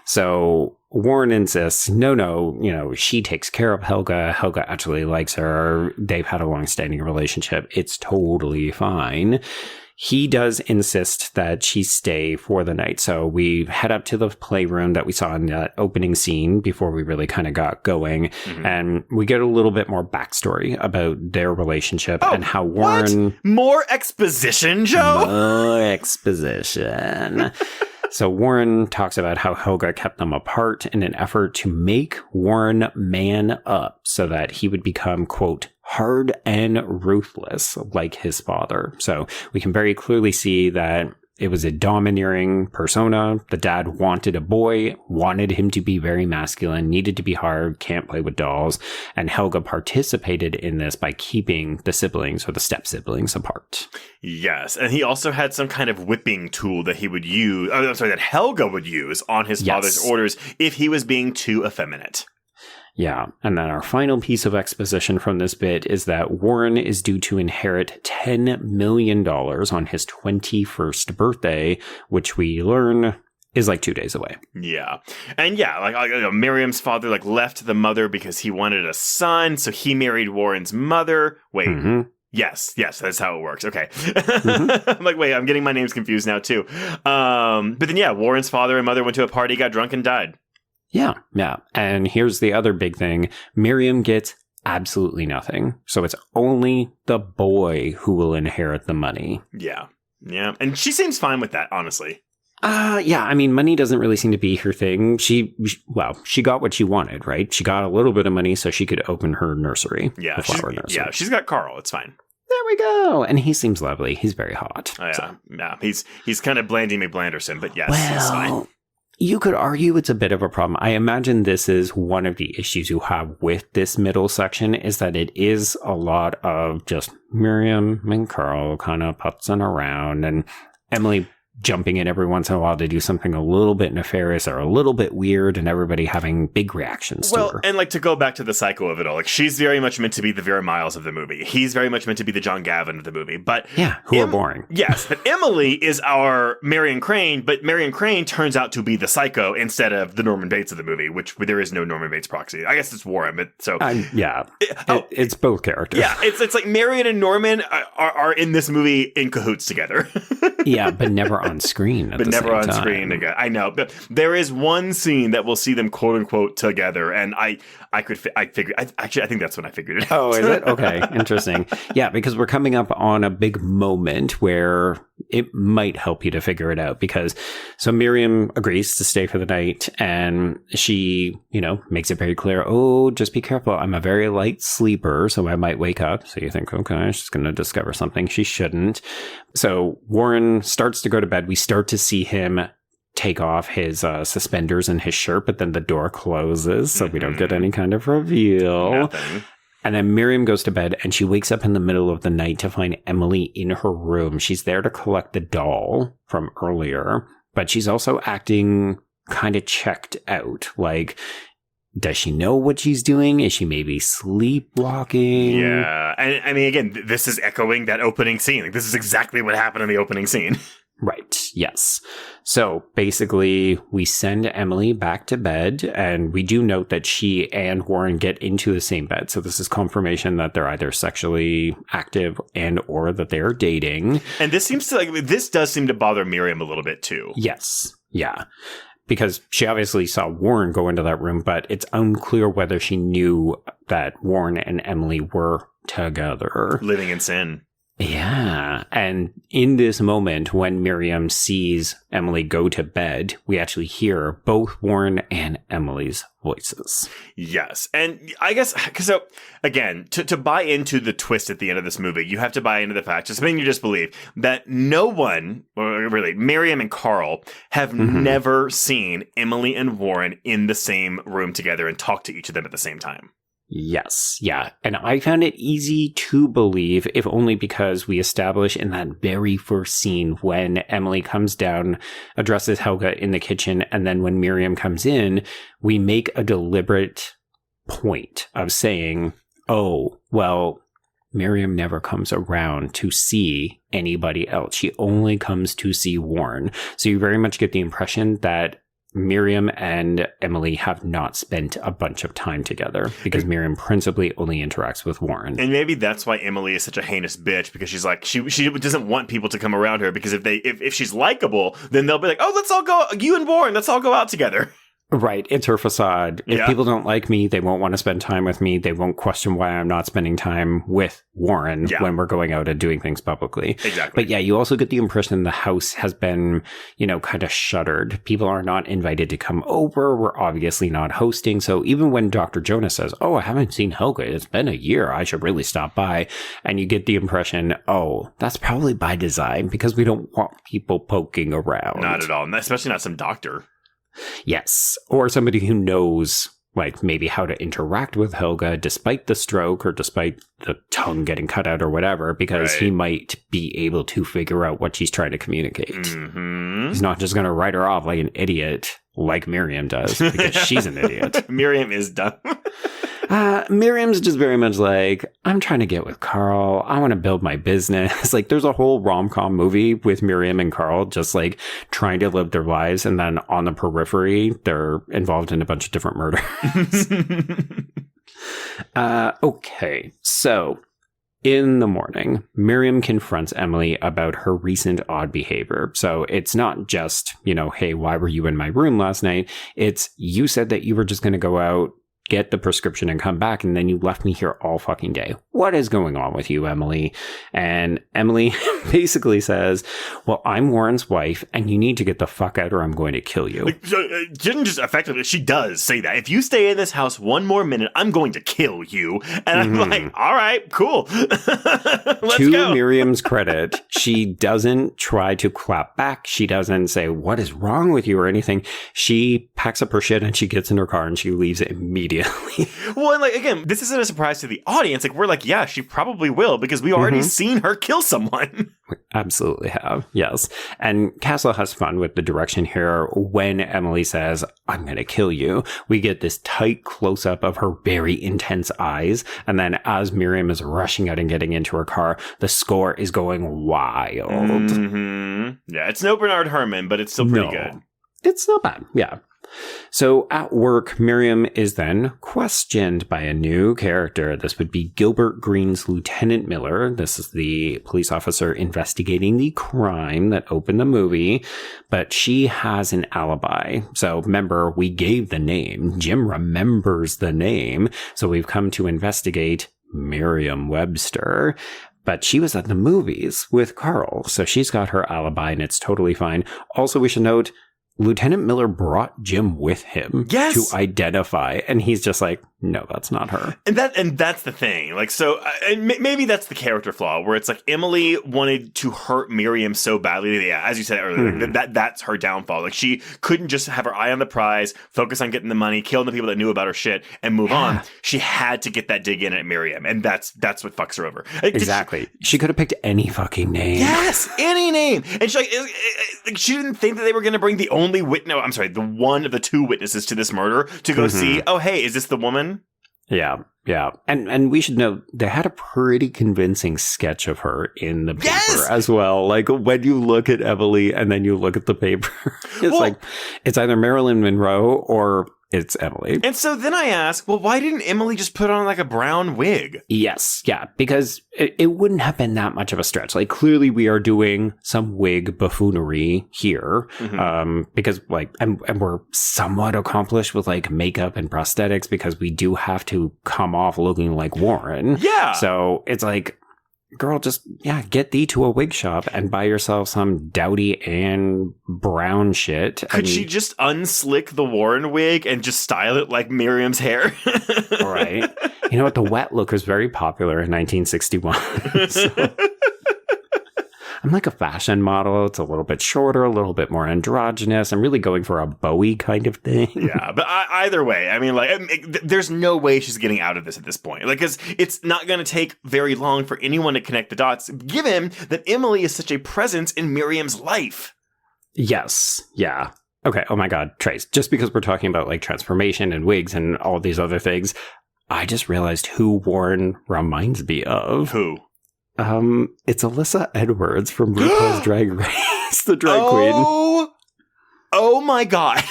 So Warren insists, no, she takes care of Helga. Helga actually likes her. They've had a long-standing relationship. It's totally fine. He does insist that she stay for the night. So we head up to the playroom that we saw in that opening scene before we really kind of got going. And we get a little bit more backstory about their relationship and how Warren... What? More exposition, Joe? More exposition. So Warren talks about how Helga kept them apart in an effort to make Warren man up so that he would become, quote, hard and ruthless like his father. So we can very clearly see that it was a domineering persona. The dad wanted a boy, wanted him to be very masculine, needed to be hard, can't play with dolls. And Helga participated in this by keeping the siblings or the step siblings apart. Yes. And he also had some kind of whipping tool that he would use, that Helga would use on his father's orders if he was being too effeminate. Yeah, and then our final piece of exposition from this bit is that Warren is due to inherit $10 million on his 21st birthday, which we learn is like 2 days away. Yeah. And Miriam's father left the mother because he wanted a son, so he married Warren's mother. Wait. Yes, that's how it works. Okay. I'm like, wait, I'm getting my names confused now too. But then Warren's father and mother went to a party, got drunk, and died. Yeah. And here's the other big thing. Miriam gets absolutely nothing. So it's only the boy who will inherit the money. Yeah. And she seems fine with that, honestly. I mean, money doesn't really seem to be her thing. She got what she wanted, right? She got a little bit of money so she could open her nursery. Yeah. She's got Carl. It's fine. There we go. And he seems lovely. He's very hot. Oh, yeah. So. He's kind of Blandy McBlanderson, but yes, he's fine. You could argue it's a bit of a problem. I imagine this is one of the issues you have with this middle section is that it is a lot of just Miriam and Carl kind of putzing around and Emily jumping in every once in a while to do something a little bit nefarious or a little bit weird and everybody having big reactions to her. And to go back to the cycle of it all, she's very much meant to be the Vera Miles of the movie. He's very much meant to be the John Gavin of the movie. But who are boring. Yes, but Emily is our Marion Crane, but Marion Crane turns out to be the psycho instead of the Norman Bates of the movie, which there is no Norman Bates proxy. I guess it's Warren, but so... it's both characters. Yeah, it's like Marion and Norman are in this movie in cahoots together. Yeah, but never on screen at the same time. But never on screen again. I know. But there is one scene that we'll see them quote unquote together. And I think that's when I figured it out. Oh, is it? Okay. Interesting. Yeah, because we're coming up on a big moment where it might help you to figure it out so Miriam agrees to stay for the night and she, makes it very clear. Oh, just be careful. I'm a very light sleeper, so I might wake up. So you think, okay, she's going to discover something she shouldn't. So Warren starts to go to bed. We start to see him take off his suspenders and his shirt, but then the door closes, so we don't get any kind of reveal. Nothing. And then Miriam goes to bed, and she wakes up in the middle of the night to find Emily in her room. She's there to collect the doll from earlier, but she's also acting kind of checked out. Like, does she know what she's doing? Is she maybe sleepwalking? Yeah. And I mean, again, this is echoing that opening scene. Like, this is exactly what happened in the opening scene. Right. Yes. So basically, we send Emily back to bed, and we do note that she and Warren get into the same bed. So this is confirmation that they're either sexually active and or that they are dating. And this does seem to bother Miriam a little bit too. Yes. Yeah. Because she obviously saw Warren go into that room, but it's unclear whether she knew that Warren and Emily were together. Living in sin. Yeah. And in this moment, when Miriam sees Emily go to bed, we actually hear both Warren and Emily's voices. Yes. And I guess, so again, to buy into the twist at the end of this movie, you have to buy into the fact, just in your disbelief, that no one, or really, Miriam and Carl, have never seen Emily and Warren in the same room together and talk to each of them at the same time. Yes, yeah. And I found it easy to believe, if only because we establish in that very first scene when Emily comes down, addresses Helga in the kitchen, and then when Miriam comes in, we make a deliberate point of saying, oh, well, Miriam never comes around to see anybody else. She only comes to see Warren. So you very much get the impression that Miriam and Emily have not spent a bunch of time together because Miriam principally only interacts with Warren. And maybe that's why Emily is such a heinous bitch, because she's like, she doesn't want people to come around her, because if she's likable, then they'll be like, oh, let's all go, you and Warren, let's all go out together. Right. It's her facade. If people don't like me, they won't want to spend time with me. They won't question why I'm not spending time with Warren when we're going out and doing things publicly. Exactly. But yeah, you also get the impression the house has been, kind of shuttered. People are not invited to come over. We're obviously not hosting. So even when Dr. Jonas says, oh, I haven't seen Helga, it's been a year, I should really stop by. And you get the impression, oh, that's probably by design because we don't want people poking around. Not at all. Especially not some doctor. Yes. Or somebody who knows, like, maybe how to interact with Helga despite the stroke or despite the tongue getting cut out or whatever, because he might be able to figure out what she's trying to communicate. He's not just going to write her off like an idiot like Miriam does, because she's an idiot. Miriam is dumb. Miriam's just very much like, I'm trying to get with Carl. I want to build my business. Like, there's a whole rom-com movie with Miriam and Carl just like trying to live their lives. And then on the periphery, they're involved in a bunch of different murders. Okay. So in the morning, Miriam confronts Emily about her recent odd behavior. So it's not just, hey, why were you in my room last night? It's, you said that you were just going to go out, get the prescription and come back, and then you left me here all fucking day. What is going on with you, Emily? And Emily basically says, well, I'm Warren's wife, and you need to get the fuck out or I'm going to kill you. Didn't just effectively, she does say that. If you stay in this house one more minute, I'm going to kill you. And I'm like, all right, cool. Let's to go. Miriam's credit, she doesn't try to clap back. She doesn't say, what is wrong with you or anything. She packs up her shit and she gets in her car and she leaves immediately. Well, and again, this isn't a surprise to the audience. We're like, yeah, she probably will, because we already seen her kill someone. We absolutely have, yes. And Castle has fun with the direction here. When Emily says, I'm going to kill you, we get this tight close-up of her very intense eyes. And then as Miriam is rushing out and getting into her car, the score is going wild. Yeah, it's no Bernard Herrmann, but it's still pretty good. It's not bad, yeah. So at work, Miriam is then questioned by a new character. This would be Gilbert Green's Lieutenant Miller. This is the police officer investigating the crime that opened the movie, but she has an alibi. So remember, we gave the name. Jim remembers the name. So we've come to investigate Miriam Webster. But she was at the movies with Carl, so she's got her alibi and it's totally fine. Also, we should note, Lieutenant Miller brought Jim with him to identify, and he's just like, no, that's not her. And that's the thing. Like, so and maybe that's the character flaw where it's like Emily wanted to hurt Miriam so badly. Yeah, as you said earlier, that's her downfall. Like, she couldn't just have her eye on the prize, focus on getting the money, killing the people that knew about her shit, and move on. She had to get that dig in at Miriam, and that's what fucks her over. Like, Exactly. She could have picked any fucking name. Yes, any name. And she she didn't think that they were going to bring the only witness. No, I'm sorry, the one of the two witnesses to this murder to go see. Oh, hey, is this the woman? Yeah. And we should note they had a pretty convincing sketch of her in the paper as well. Like, when you look at Emily and then you look at the paper, it's either Marilyn Monroe or it's Emily. And so then I ask, well, why didn't Emily just put on like a brown wig? Yes, yeah, because it wouldn't have been that much of a stretch. Like, clearly we are doing some wig buffoonery here, because like, and we're somewhat accomplished with like makeup and prosthetics because we do have to come off looking like Warren. Yeah. So it's like, girl, just, get thee to a wig shop and buy yourself some dowdy and brown shit. Could she just unslick the Warren wig and just style it like Miriam's hair? Right. You know what? The wet look was very popular in 1961. So. I'm like a fashion model. It's a little bit shorter, a little bit more androgynous. I'm really going for a Bowie kind of thing. Yeah, but either way, I mean, like, there's no way she's getting out of this at this point. Like, because it's not going to take very long for anyone to connect the dots, given that Emily is such a presence in Miriam's life. Yes. Yeah. Okay. Oh my God, Trace. Just because we're talking about like transformation and wigs and all these other things, I just realized who Warren reminds me of. Who? It's Alyssa Edwards from RuPaul's Drag Race, the drag queen. Oh my God.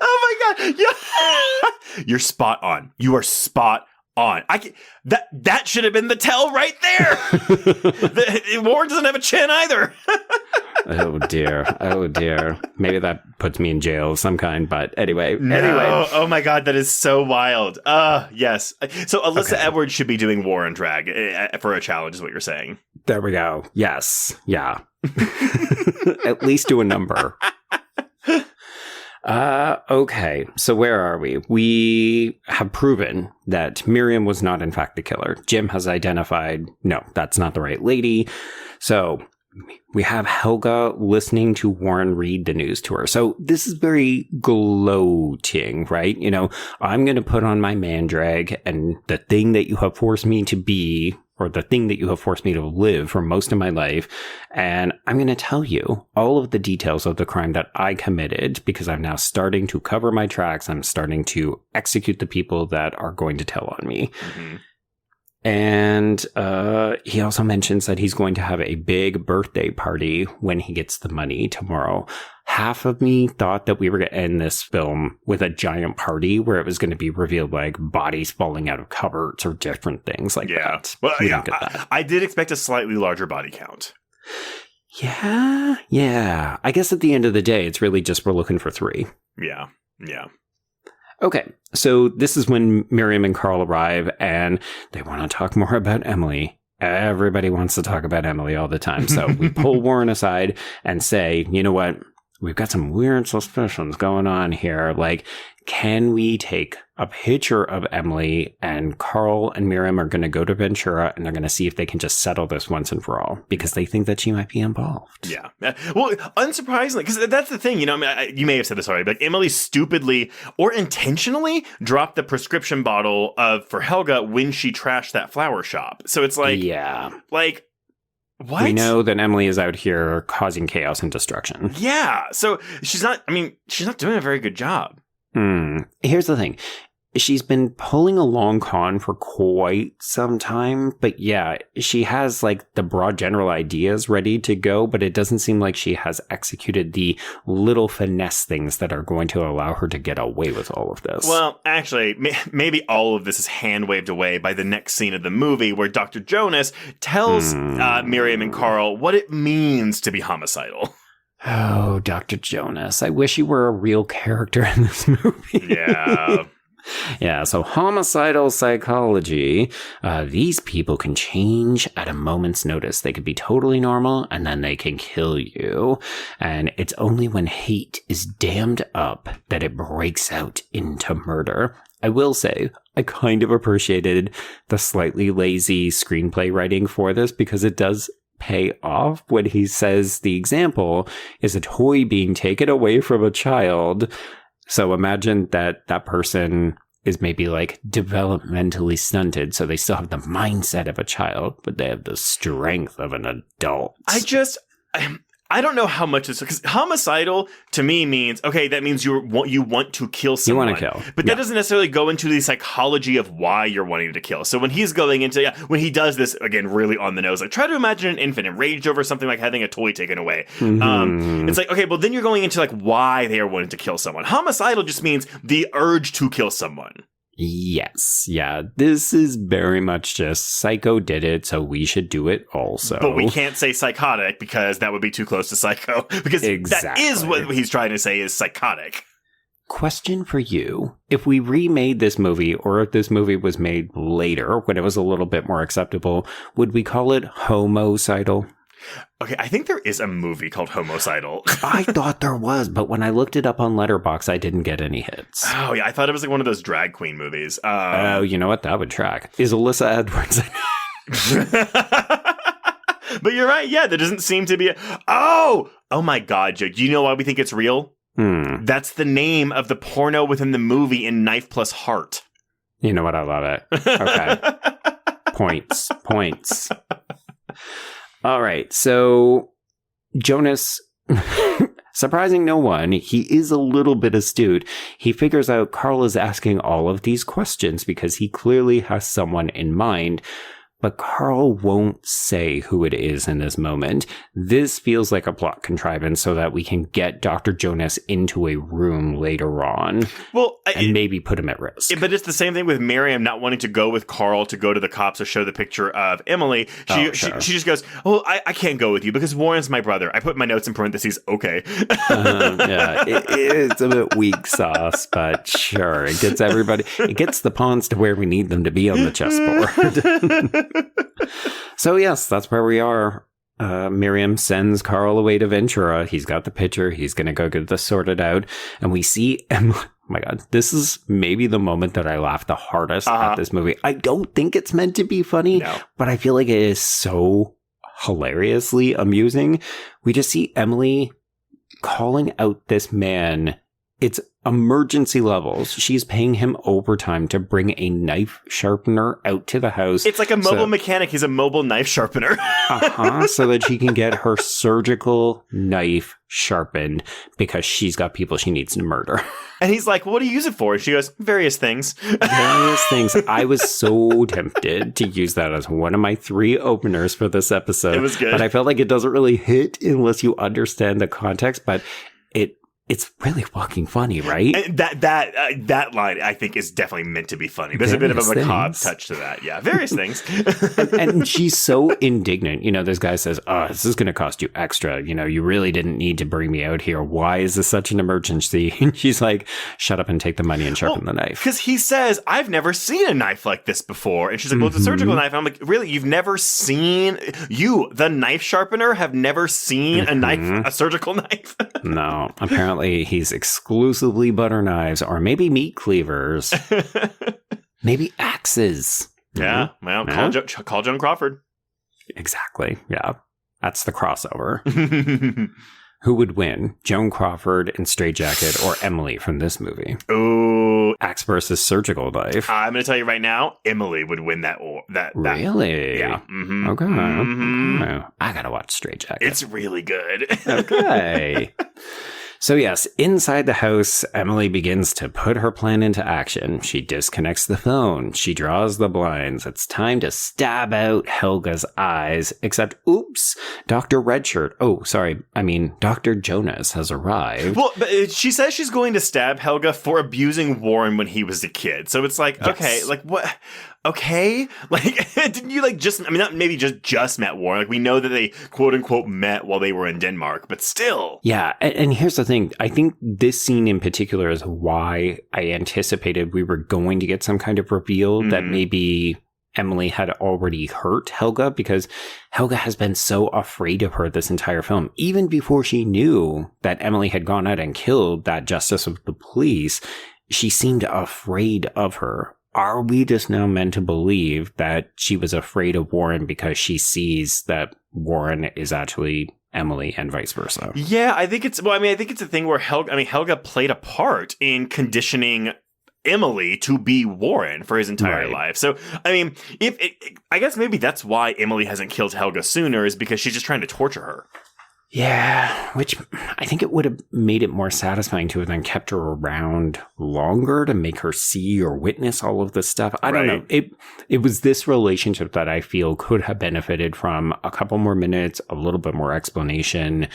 Oh my God. Yeah. You're spot on. You are spot on. That should have been the tell right there. Warren doesn't have a chin either. Oh dear. Maybe that puts me in jail of some kind, but anyway. Oh my God, that is so wild. Yes. So Alyssa Edwards should be doing Warren drag for a challenge is what you're saying. There we go. Yes. Yeah. At least do a number. Okay, so where are we? We have proven that Miriam was not in fact the killer. Jim has identified, no, that's not the right lady. So we have Helga listening to Warren read the news to her. So this is very gloating, right? You know, I'm going to put on my man drag, and the thing that you have forced me to be, or the thing that you have forced me to live for most of my life, and I'm going to tell you all of the details of the crime that I committed, because I'm now starting to cover my tracks. I'm starting to execute the people that are going to tell on me. Mm-hmm. And he also mentions that he's going to have a big birthday party when he gets the money tomorrow. Half of me thought that we were going to end this film with a giant party where it was going to be revealed like bodies falling out of cupboards or different things like that. Well, yeah, I did expect a slightly larger body count. Yeah. I guess at the end of the day, it's really just we're looking for 3. Yeah. Okay, so this is when Miriam and Carl arrive, and they want to talk more about Emily. Everybody wants to talk about Emily all the time. So we pull Warren aside and say, you know what? We've got some weird suspicions going on here. Like, can we take a picture of Emily, and Carl and Miriam are going to go to Ventura and they're going to see if they can just settle this once and for all because they think that she might be involved. Yeah. Well, unsurprisingly, because that's the thing, you know, I mean, you may have said this already, but like Emily stupidly or intentionally dropped the prescription bottle for Helga when she trashed that flower shop. So it's like, like, what? We know that Emily is out here causing chaos and destruction. Yeah. So she's not doing a very good job. Here's the thing. She's been pulling a long con for quite some time, but yeah, she has like the broad general ideas ready to go, but it doesn't seem like she has executed the little finesse things that are going to allow her to get away with all of this. Well, actually, maybe all of this is hand-waved away by the next scene of the movie where Dr. Jonas tells Miriam and Carl what it means to be homicidal. Oh, Dr. Jonas. I wish you were a real character in this movie. Yeah. Yeah, so homicidal psychology, these people can change at a moment's notice. They could be totally normal, and then they can kill you. And it's only when hate is dammed up that it breaks out into murder. I will say, I kind of appreciated the slightly lazy screenplay writing for this, because it does pay off when he says the example is a toy being taken away from a child. So imagine that that person is maybe like developmentally stunted, so they still have the mindset of a child, but they have the strength of an adult. I don't know how much this, because homicidal to me means, okay, that means you want to kill someone. You want to kill. But that doesn't necessarily go into the psychology of why you're wanting to kill. So when he's going into, when he does this, again, really on the nose, like try to imagine an infant enraged over something like having a toy taken away. It's like, okay, well then you're going into like why they are wanting to kill someone. Homicidal just means the urge to kill someone. Yes. Yeah. This is very much just Psycho did it, so we should do it also. But we can't say psychotic because that would be too close to Psycho. Because that is what he's trying to say is psychotic. Question for you. If we remade this movie, or if this movie was made later when it was a little bit more acceptable, would we call it homicidal? Okay, I think there is a movie called Homicidal. I thought there was, but when I looked it up on Letterboxd, I didn't get any hits. Oh, yeah, I thought it was like one of those drag queen movies. Oh, you know what? That would track. Is Alyssa Edwards? But you're right, yeah, there doesn't seem to be Oh my God, Joe, do you know why we think it's real? That's the name of the porno within the movie in Knife Plus Heart. You know what? I love it. Okay. Points. All right, so Jonas, surprising no one, he is a little bit astute. He figures out Carl is asking all of these questions because he clearly has someone in mind. But Carl won't say who it is in this moment. This feels like a plot contrivance so that we can get Dr. Jonas into a room later on. Well, and maybe put him at risk. But it's the same thing with Miriam not wanting to go with Carl to go to the cops or show the picture of Emily. She just goes, oh, I can't go with you because Warren's my brother. I put my notes in parentheses, okay. Yeah, it's a bit weak sauce, but sure. It gets everybody, it gets the pawns to where we need them to be on the chessboard. So yes, that's where we are. Miriam sends Carl away to Ventura. He's got the picture. He's going to go get this sorted out. And we see Emily. Oh my God, this is maybe the moment that I laughed the hardest at this movie. I don't think it's meant to be funny, but I feel like it is so hilariously amusing. We just see Emily calling out this man. It's emergency levels. She's paying him overtime to bring a knife sharpener out to the house. It's like a mobile mechanic. He's a mobile knife sharpener. So that she can get her surgical knife sharpened because she's got people she needs to murder. And he's like, what do you use it for? And she goes, various things. Various things. I was so tempted to use that as one of my 3 openers for this episode. It was good. But I felt like it doesn't really hit unless you understand the context. But it's really fucking funny, right? And that line, I think, is definitely meant to be funny. There's a bit of a macabre touch to that. Yeah, various things. And she's so indignant. You know, this guy says, oh, this is going to cost you extra. You know, you really didn't need to bring me out here. Why is this such an emergency? And she's like, shut up and take the money and sharpen the knife. Because he says, I've never seen a knife like this before. And she's like, well, it's a surgical knife. And I'm like, really? You've never seen... You, the knife sharpener, have never seen a knife, a surgical knife? No, apparently he's exclusively butter knives, or maybe meat cleavers, maybe axes. Yeah, well, call Joan Crawford. Exactly. Yeah, that's the crossover. Who would win, Joan Crawford in Straitjacket or Emily from this movie? Ooh, axe versus surgical knife. I'm going to tell you right now, Emily would win that. Really? Yeah. Mm-hmm. Okay. Mm-hmm. I gotta watch Straitjacket. It's really good. Okay. So yes, inside the house, Emily begins to put her plan into action. She disconnects the phone. She draws the blinds. It's time to stab out Helga's eyes. Except, oops, Dr. Redshirt. Dr. Jonas has arrived. Well, but she says she's going to stab Helga for abusing Warren when he was a kid. So it's like, okay, like what... okay, like, didn't you like just, I mean, not maybe just met Warren. Like, we know that they quote unquote met while they were in Denmark, but still. Yeah. And here's the thing. I think this scene in particular is why I anticipated we were going to get some kind of reveal that maybe Emily had already hurt Helga, because Helga has been so afraid of her this entire film. Even before she knew that Emily had gone out and killed that justice of the police, she seemed afraid of her. Are we just now meant to believe that she was afraid of Warren because she sees that Warren is actually Emily and vice versa? Yeah, I think it's a thing where Helga played a part in conditioning Emily to be Warren for his entire life. So, I mean, I guess maybe that's why Emily hasn't killed Helga sooner, is because she's just trying to torture her. Yeah, which I think it would have made it more satisfying to have then kept her around longer to make her see or witness all of this stuff. I don't know. It was this relationship that I feel could have benefited from a couple more minutes, a little bit more explanation.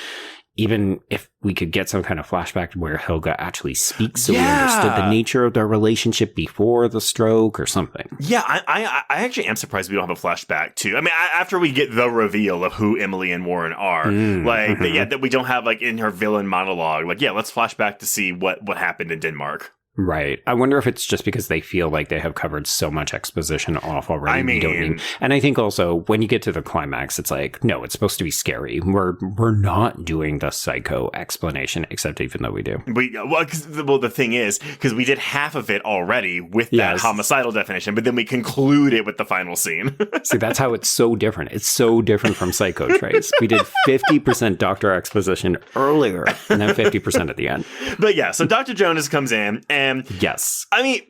Even if we could get some kind of flashback where Helga actually speaks, so we understood the nature of their relationship before the stroke or something. Yeah, I actually am surprised we don't have a flashback too. I mean, after we get the reveal of who Emily and Warren are, that we don't have like in her villain monologue, like, yeah, let's flash back to see what happened in Denmark. Right. I wonder if it's just because they feel like they have covered so much exposition off already. I mean, and I think also when you get to the climax, it's like, no, it's supposed to be scary. We're not doing the psycho explanation, except even though we do. The thing is, because we did half of it already with that homicidal definition, but then we conclude it with the final scene. See, that's how it's so different. It's so different from Psycho Trace. We did 50% doctor exposition earlier and then 50% at the end. But yeah, so Dr. Jonas comes in and yes. I mean,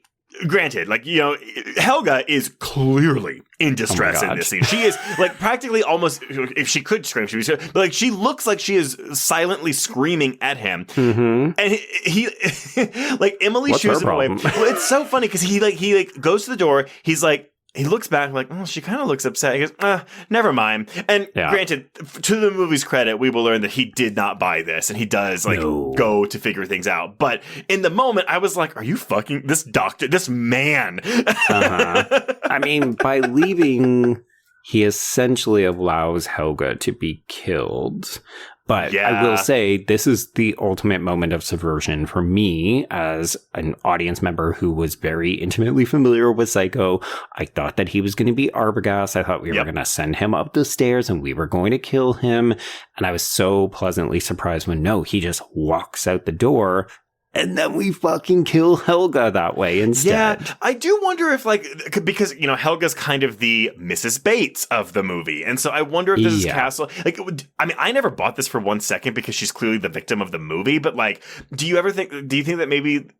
granted, like, you know, Helga is clearly in distress in this scene. She is like practically almost, if she could scream, she would, but like she looks like she is silently screaming at him. And he like Emily shoos him away. Well, it's so funny because he goes to the door. He's like, he looks back like, oh, she kind of looks upset. He goes, never mind. And granted, to the movie's credit, we will learn that he did not buy this, and he does go to figure things out. But in the moment, I was like, are you fucking this doctor, this man? I mean, by leaving, he essentially allows Helga to be killed. But I will say this is the ultimate moment of subversion for me as an audience member who was very intimately familiar with Psycho. I thought that he was going to be Arbogast. I thought we were going to send him up the stairs and we were going to kill him. And I was so pleasantly surprised when no, he just walks out the door. And then we fucking kill Helga that way instead. Yeah, I do wonder if, like, because, you know, Helga's kind of the Mrs. Bates of the movie. And so I wonder if this is Castle. Like, I mean, I never bought this for 1 second because she's clearly the victim of the movie. But, like, do you think that maybe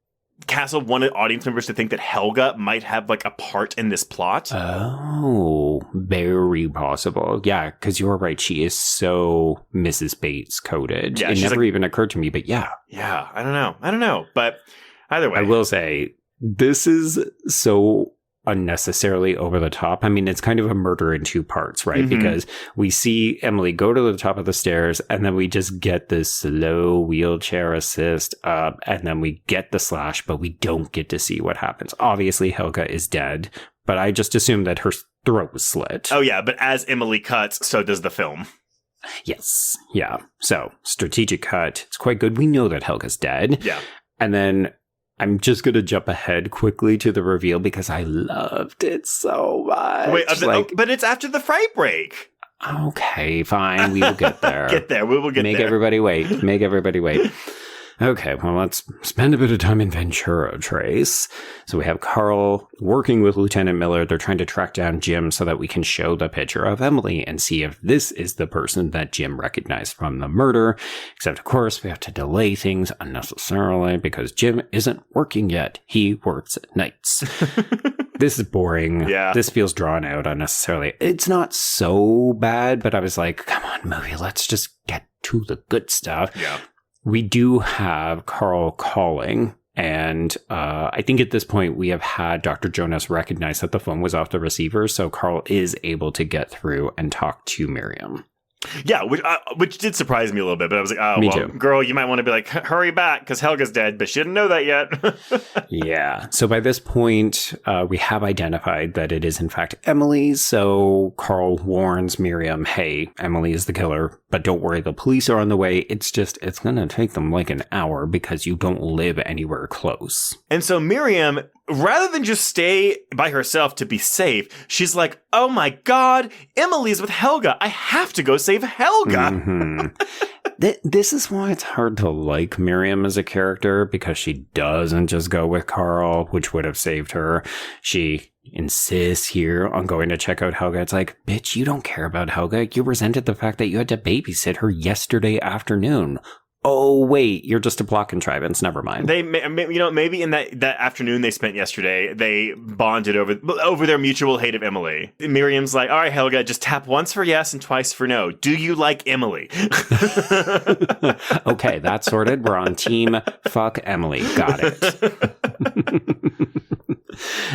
Castle wanted audience members to think that Helga might have, like, a part in this plot? Oh, very possible. Yeah, because you're right. She is so Mrs. Bates coded. Yeah, it never even occurred to me, but yeah. Yeah, I don't know. But either way. I will say, this is so unnecessarily over the top. I mean, it's kind of a murder in two parts, right? Because we see Emily go to the top of the stairs and then we just get this slow wheelchair assist up and then we get the slash, but we don't get to see what happens. Obviously, Helga is dead, but I just assumed that her throat was slit. Oh yeah, but as Emily cuts, so does the film. Yes. Yeah. So strategic cut. It's quite good. We know that Helga's dead. Yeah. And then I'm just going to jump ahead quickly to the reveal because I loved it so much. Wait, but it's after the Fright Break. Okay, fine. We will get there. We will get there. Make everybody wait. Okay, well, let's spend a bit of time in Ventura Trace. So we have Carl working with Lieutenant Miller. They're trying to track down Jim so that we can show the picture of Emily and see if this is the person that Jim recognized from the murder. Except, of course, we have to delay things unnecessarily because Jim isn't working yet. He works at nights. This is boring. Yeah. This feels drawn out unnecessarily. It's not so bad, but I was like, come on, movie, let's just get to the good stuff. Yeah. We do have Carl calling, and I think at this point we have had Dr. Jonas recognize that the phone was off the receiver, so Carl is able to get through and talk to Miriam. Yeah, which did surprise me a little bit, but I was like, oh, Me well, too. girl, you might want to be like, hurry back, because Helga's dead, but she didn't know that yet. Yeah. So by this point, we have identified that it is in fact Emily. So Carl warns Miriam, hey, Emily is the killer, but don't worry, the police are on the way. It's going to take them like an hour because you don't live anywhere close. And so Miriam, rather than just stay by herself to be safe, she's like, oh my God, Emily's with Helga. I have to go save Helga. Mm-hmm. This is why it's hard to like Miriam as a character, because she doesn't just go with Carl, which would have saved her. She insists here on going to check out Helga. It's like, bitch, you don't care about Helga. You resented the fact that you had to babysit her yesterday afternoon. Oh, wait, you're just a plot contrivance. Never mind. They, maybe in that afternoon they spent yesterday, they bonded over their mutual hate of Emily. Miriam's like, all right, Helga, just tap once for yes and twice for no. Do you like Emily? Okay, that's sorted. We're on team fuck Emily. Got it.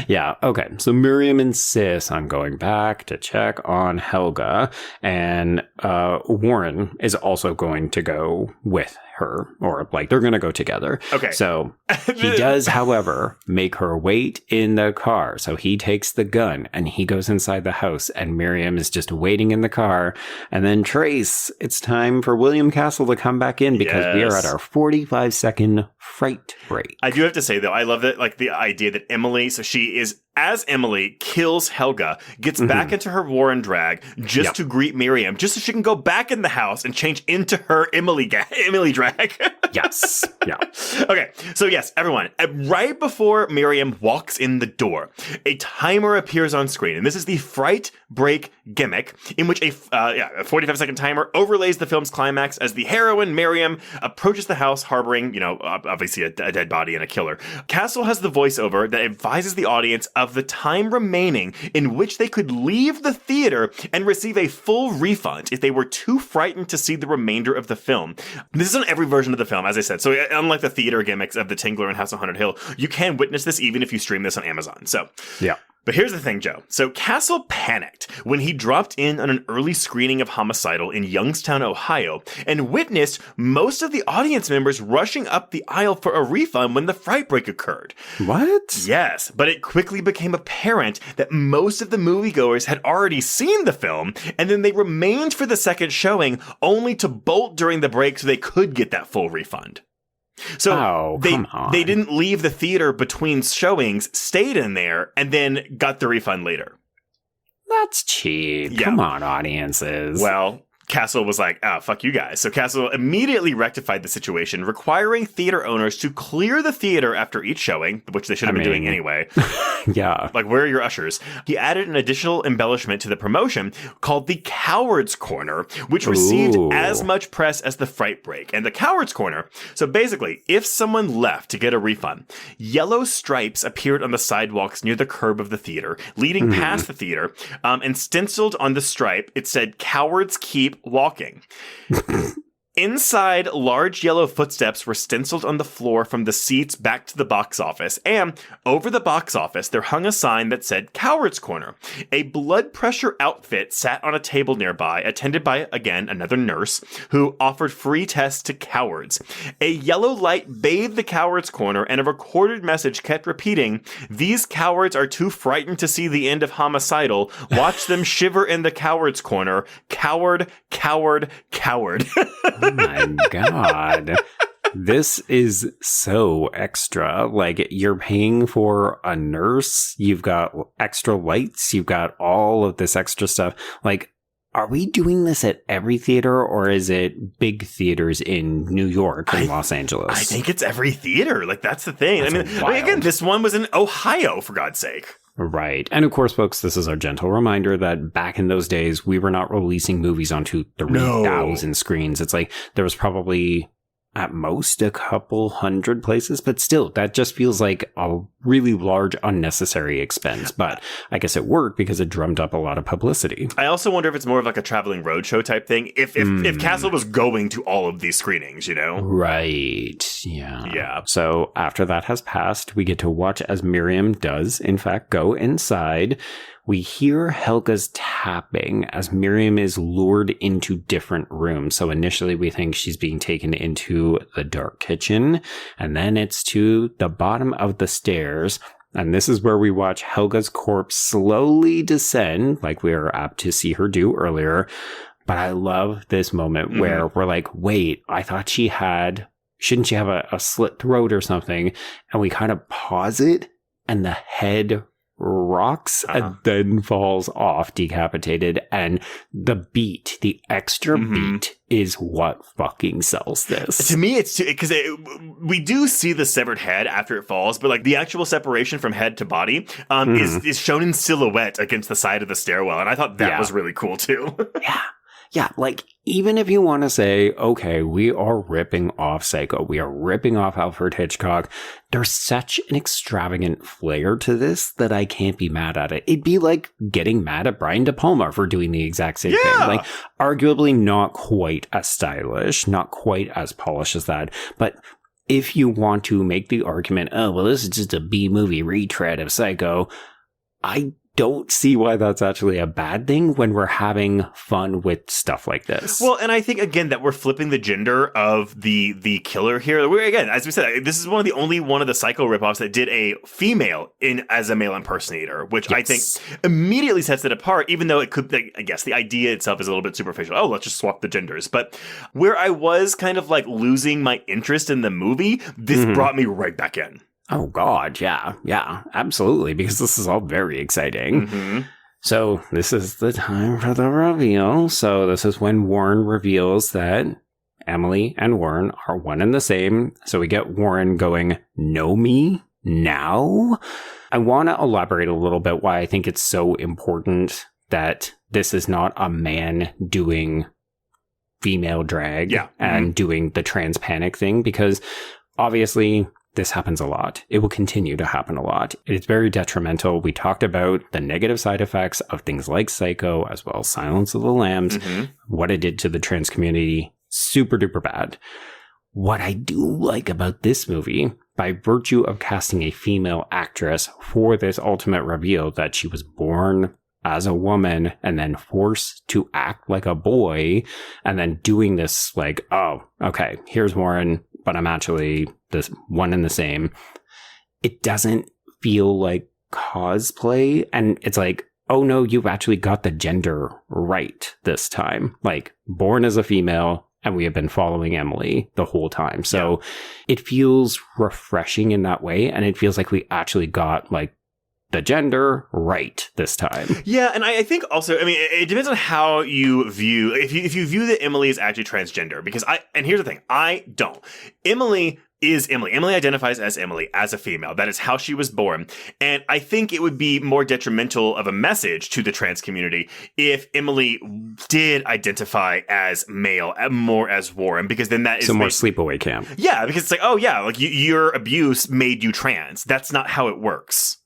Yeah, okay. So Miriam insists on going back to check on Helga, and Warren is also going to go with her, or like they're going to go together. Okay. So he does, however, make her wait in the car. So he takes the gun and he goes inside the house, and Miriam is just waiting in the car. And then Trace, it's time for William Castle to come back in because we are at our 45-second fright break. I do have to say, though, I love that, like, the idea that Emily, so she is, as Emily kills Helga, gets back into her Warren drag just to greet Miriam, just so she can go back in the house and change into her Emily drag. Yes. Yeah. Okay, so yes, everyone, right before Miriam walks in the door, a timer appears on screen, and this is the Fright Break gimmick, in which a 45-second timer overlays the film's climax as the heroine, Miriam, approaches the house harboring, obviously a dead body and a killer. Castle has the voiceover that advises the audience of the time remaining in which they could leave the theater and receive a full refund if they were too frightened to see the remainder of the film. This is on every version of the film, as I said. So unlike the theater gimmicks of The Tingler and House on Haunted Hill, you can witness this even if you stream this on Amazon. So yeah. But here's the thing, Joe. So Castle panicked when he dropped in on an early screening of Homicidal in Youngstown, Ohio, and witnessed most of the audience members rushing up the aisle for a refund when the Fright Break occurred. What? Yes, but it quickly became apparent that most of the moviegoers had already seen the film, and then they remained for the second showing only to bolt during the break so they could get that full refund. So they didn't leave the theater between showings, stayed in there, and then got the refund later. That's cheap. Yeah. Come on, audiences. Well, Castle was like, fuck you guys. So Castle immediately rectified the situation, requiring theater owners to clear the theater after each showing, which they should have been doing anyway. Yeah. Like, where are your ushers? He added an additional embellishment to the promotion called the Coward's Corner, which received as much press as the Fright Break. And the Coward's Corner, so basically, if someone left to get a refund, yellow stripes appeared on the sidewalks near the curb of the theater, leading past the theater, and stenciled on the stripe, it said, "Cowards keep walking." Inside, large yellow footsteps were stenciled on the floor from the seats back to the box office, and over the box office, there hung a sign that said Coward's Corner. A blood pressure outfit sat on a table nearby, attended by, again, another nurse, who offered free tests to cowards. A yellow light bathed the Coward's Corner, and a recorded message kept repeating, "These cowards are too frightened to see the end of Homicidal. Watch them shiver in the Coward's Corner. Coward, coward, coward." Oh my God. This is so extra. Like, you're paying for a nurse, you've got extra lights, you've got all of this extra stuff. Like, are we doing this at every theater, or is it big theaters in New York and Los Angeles? I think it's every theater. Like, that's the thing. I mean, again, this one was in Ohio, for God's sake. Right. And of course, folks, this is our gentle reminder that back in those days, we were not releasing movies onto 3,000 screens. It's like there was probably at most a couple hundred places, but still, that just feels like a really large unnecessary expense. But I guess it worked because it drummed up a lot of publicity. I also wonder if it's more of like a traveling roadshow type thing. If Castle was going to all of these screenings, you know? Right. Yeah. Yeah. So after that has passed, we get to watch as Miriam does, in fact, go inside. we hear Helga's tapping as Miriam is lured into different rooms. So initially we think she's being taken into the dark kitchen, and then it's to the bottom of the stairs. And this is where we watch Helga's corpse slowly descend, like we were apt to see her do earlier. But I love this moment where we're like, wait, I thought shouldn't she have a slit throat or something? And we kind of pause it, and the head rocks and then falls off decapitated. And the extra beat is what fucking sells this. To me, it's because we do see the severed head after it falls, but like the actual separation from head to body is shown in silhouette against the side of the stairwell. And I thought that was really cool too. Yeah, like, even if you want to say, okay, we are ripping off Psycho, we are ripping off Alfred Hitchcock, there's such an extravagant flair to this that I can't be mad at it. It'd be like getting mad at Brian De Palma for doing the exact same thing. Like, arguably not quite as stylish, not quite as polished as that, but if you want to make the argument, oh, well, this is just a B-movie retread of Psycho, I don't see why that's actually a bad thing when we're having fun with stuff like this. Well, and I think, again, that we're flipping the gender of the killer here. Again, as we said, this is one of the Psycho ripoffs that did a female as a male impersonator, which I think immediately sets it apart, even though it could, I guess, the idea itself is a little bit superficial. Oh, let's just swap the genders. But where I was kind of like losing my interest in the movie, this brought me right back in. Oh, God, yeah, absolutely, because this is all very exciting. So this is the time for the reveal. So this is when Warren reveals that Emily and Warren are one and the same. So we get Warren going, know me now? I want to elaborate a little bit why I think it's so important that this is not a man doing female drag and doing the trans panic thing, because obviously this happens a lot. It will continue to happen a lot. It's very detrimental. We talked about the negative side effects of things like Psycho, as well as Silence of the Lambs, what it did to the trans community. Super duper bad. What I do like about this movie, by virtue of casting a female actress for this ultimate reveal that she was born as a woman and then forced to act like a boy, and then doing this like, oh, okay, here's Warren, but I'm actually this one and the same. It doesn't feel like cosplay. And it's like, oh no, you've actually got the gender right this time. Like, born as a female, and we have been following Emily the whole time. So it feels refreshing in that way. And it feels like we actually got like the gender right this time. Yeah, and I think also, I mean, it depends on how you view, if you view that Emily is actually transgender, because and here's the thing, I don't. Emily is Emily. Emily identifies as Emily, as a female. That is how she was born. And I think it would be more detrimental of a message to the trans community if Emily did identify as male, more as Warren, because then that is... So more sleepaway camp. Yeah, because it's like, oh yeah, like your abuse made you trans. That's not how it works.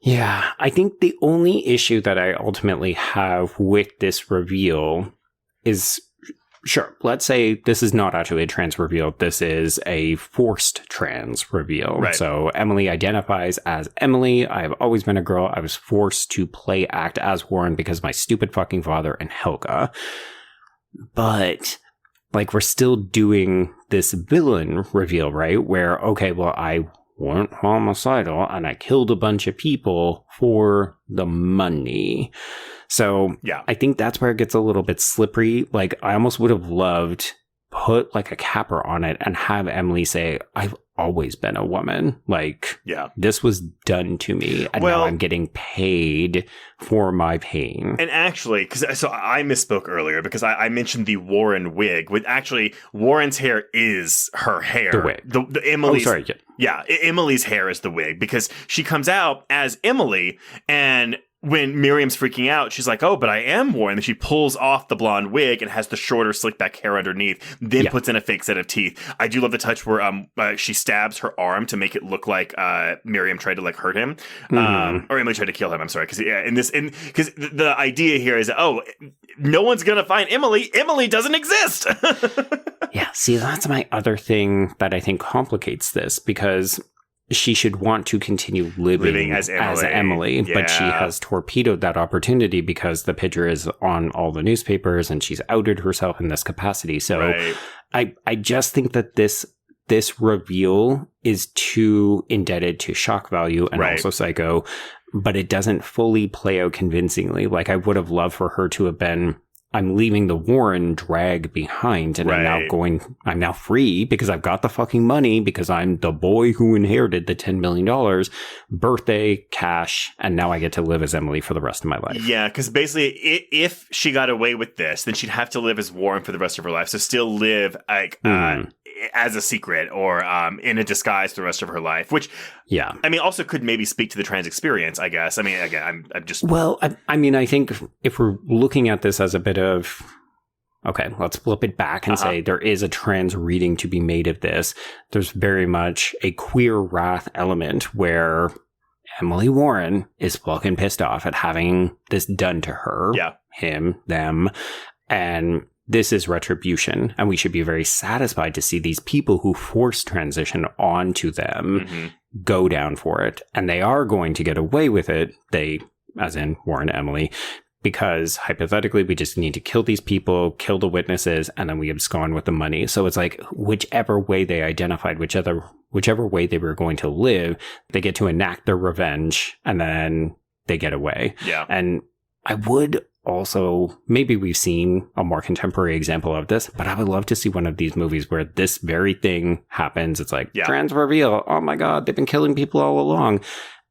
Yeah, I think the only issue that I ultimately have with this reveal is, sure, let's say this is not actually a trans reveal. This is a forced trans reveal. Right. So Emily identifies as Emily. I've always been a girl. I was forced to act as Warren because of my stupid fucking father and Helga. But, like, we're still doing this villain reveal, right? Where, okay, well, I weren't homicidal and I killed a bunch of people for the money. So yeah, I think that's where it gets a little bit slippery. Like, I almost would have loved put like a capper on it and have Emily say, I've always been a woman. Like, yeah, this was done to me, and now I'm getting paid for my pain. And actually, so I misspoke earlier because I mentioned the Warren wig. With actually, Warren's hair is her hair. The wig. The Emily's, oh, sorry. Yeah, Emily's hair is the wig because she comes out as Emily, and when Miriam's freaking out, she's like, oh, but I am Warren. And she pulls off the blonde wig and has the shorter, slick back hair underneath, then puts in a fake set of teeth. I do love the touch where she stabs her arm to make it look like Miriam tried to like hurt him. Or Emily tried to kill him. I'm sorry. Because because the idea here is, oh, no one's going to find Emily. Emily doesn't exist. Yeah, see, that's my other thing that I think complicates this, because she should want to continue living as Emily, but she has torpedoed that opportunity because the picture is on all the newspapers and she's outed herself in this capacity. So I just think that this reveal is too indebted to shock value and also Psycho, but it doesn't fully play out convincingly. Like, I would have loved for her to have been, I'm leaving the Warren drag behind and I'm now free because I've got the fucking money because I'm the boy who inherited the $10 million, birthday, cash, and now I get to live as Emily for the rest of my life. Yeah, because basically if she got away with this, then she'd have to live as Warren for the rest of her life. So still live like as a secret or in a disguise for the rest of her life, which, I mean, also could maybe speak to the trans experience, I guess. I mean, again, I'm just... Well, I mean, I think if we're looking at this as a bit of, okay, let's flip it back and say there is a trans reading to be made of this. There's very much a queer wrath element where Emily Warren is fucking pissed off at having this done to her. Yeah. Him, them, and... This is retribution, and we should be very satisfied to see these people who force transition onto them go down for it. And they are going to get away with it, they, as in Warren and Emily, because hypothetically we just need to kill these people, kill the witnesses, and then we abscond with the money. So it's like whichever way they identified, whichever way they were going to live, they get to enact their revenge, and then they get away. Yeah. And I would... Also, maybe we've seen a more contemporary example of this, but I would love to see one of these movies where this very thing happens. It's like, trans reveal. Oh my God, they've been killing people all along.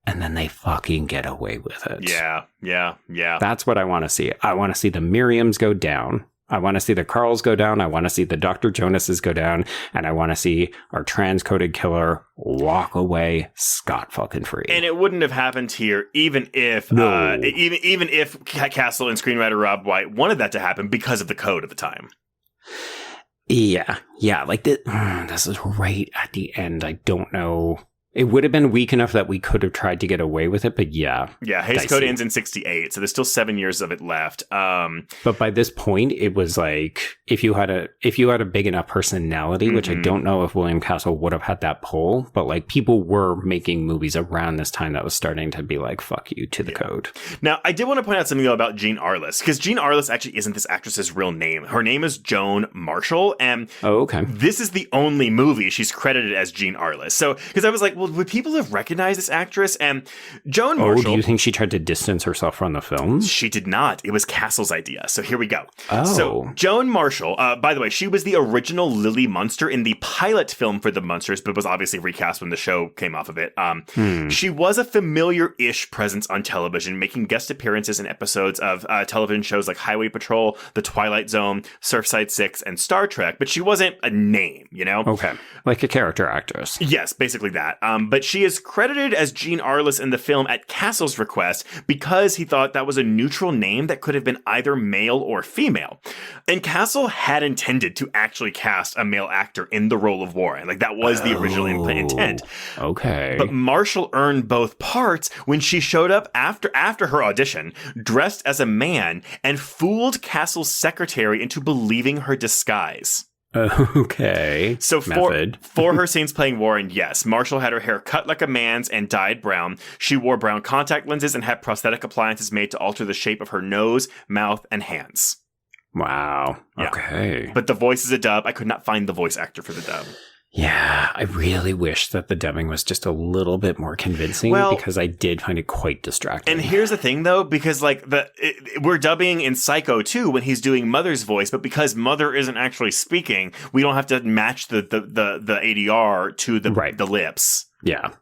And then they fucking get away with it. Yeah. That's what I want to see. I want to see the Miriams go down. I want to see the Carls go down. I want to see the Dr. Jonases go down. And I want to see our trans-coded killer walk away scot-fucking-free. And it wouldn't have happened here even if even if Castle and screenwriter Rob White wanted that to happen because of the code at the time. Yeah. Like this is right at the end. I don't know. It would have been weak enough that we could have tried to get away with it, but Hays Code ends in 68, so there's still 7 years of it left. But by this point, it was like if you had a big enough personality, which I don't know if William Castle would have had that pull, but like people were making movies around this time that was starting to be like, fuck you to the code. Now, I did want to point out something though about Jean Arless, because Jean Arless actually isn't this actress's real name. Her name is Joan Marshall, and this is the only movie she's credited as Jean Arless. So, because I was like, well, would people have recognized this actress? And Joan Marshall... do you think she tried to distance herself from the film? She did not. It was Castle's idea. So here we go. So Joan Marshall, by the way, she was the original Lily Munster in the pilot film for the Munsters, but was obviously recast when the show came off of it. She was a familiar-ish presence on television, making guest appearances in episodes of television shows like Highway Patrol, The Twilight Zone, Surfside 6, and Star Trek, but she wasn't a name, you know? Okay. Like a character actress. Yes, basically that. But she is credited as Jean Arless in the film at Castle's request because he thought that was a neutral name that could have been either male or female. And Castle had intended to actually cast a male actor in the role of Warren. Like, that was the original intent. Okay. But Marshall earned both parts when she showed up after her audition, dressed as a man, and fooled Castle's secretary into believing her disguise. Okay. So for her scenes playing Warren, yes, Marshall had her hair cut like a man's and dyed brown. She wore brown contact lenses and had prosthetic appliances made to alter the shape of her nose, mouth, and hands. Wow. Yeah. Okay. But the voice is a dub. I could not find the voice actor for the dub. Yeah, I really wish that the dubbing was just a little bit more convincing because I did find it quite distracting. And here's the thing, though, because like we're dubbing in Psycho 2 when he's doing Mother's voice, but because Mother isn't actually speaking, we don't have to match the ADR to the lips. Yeah.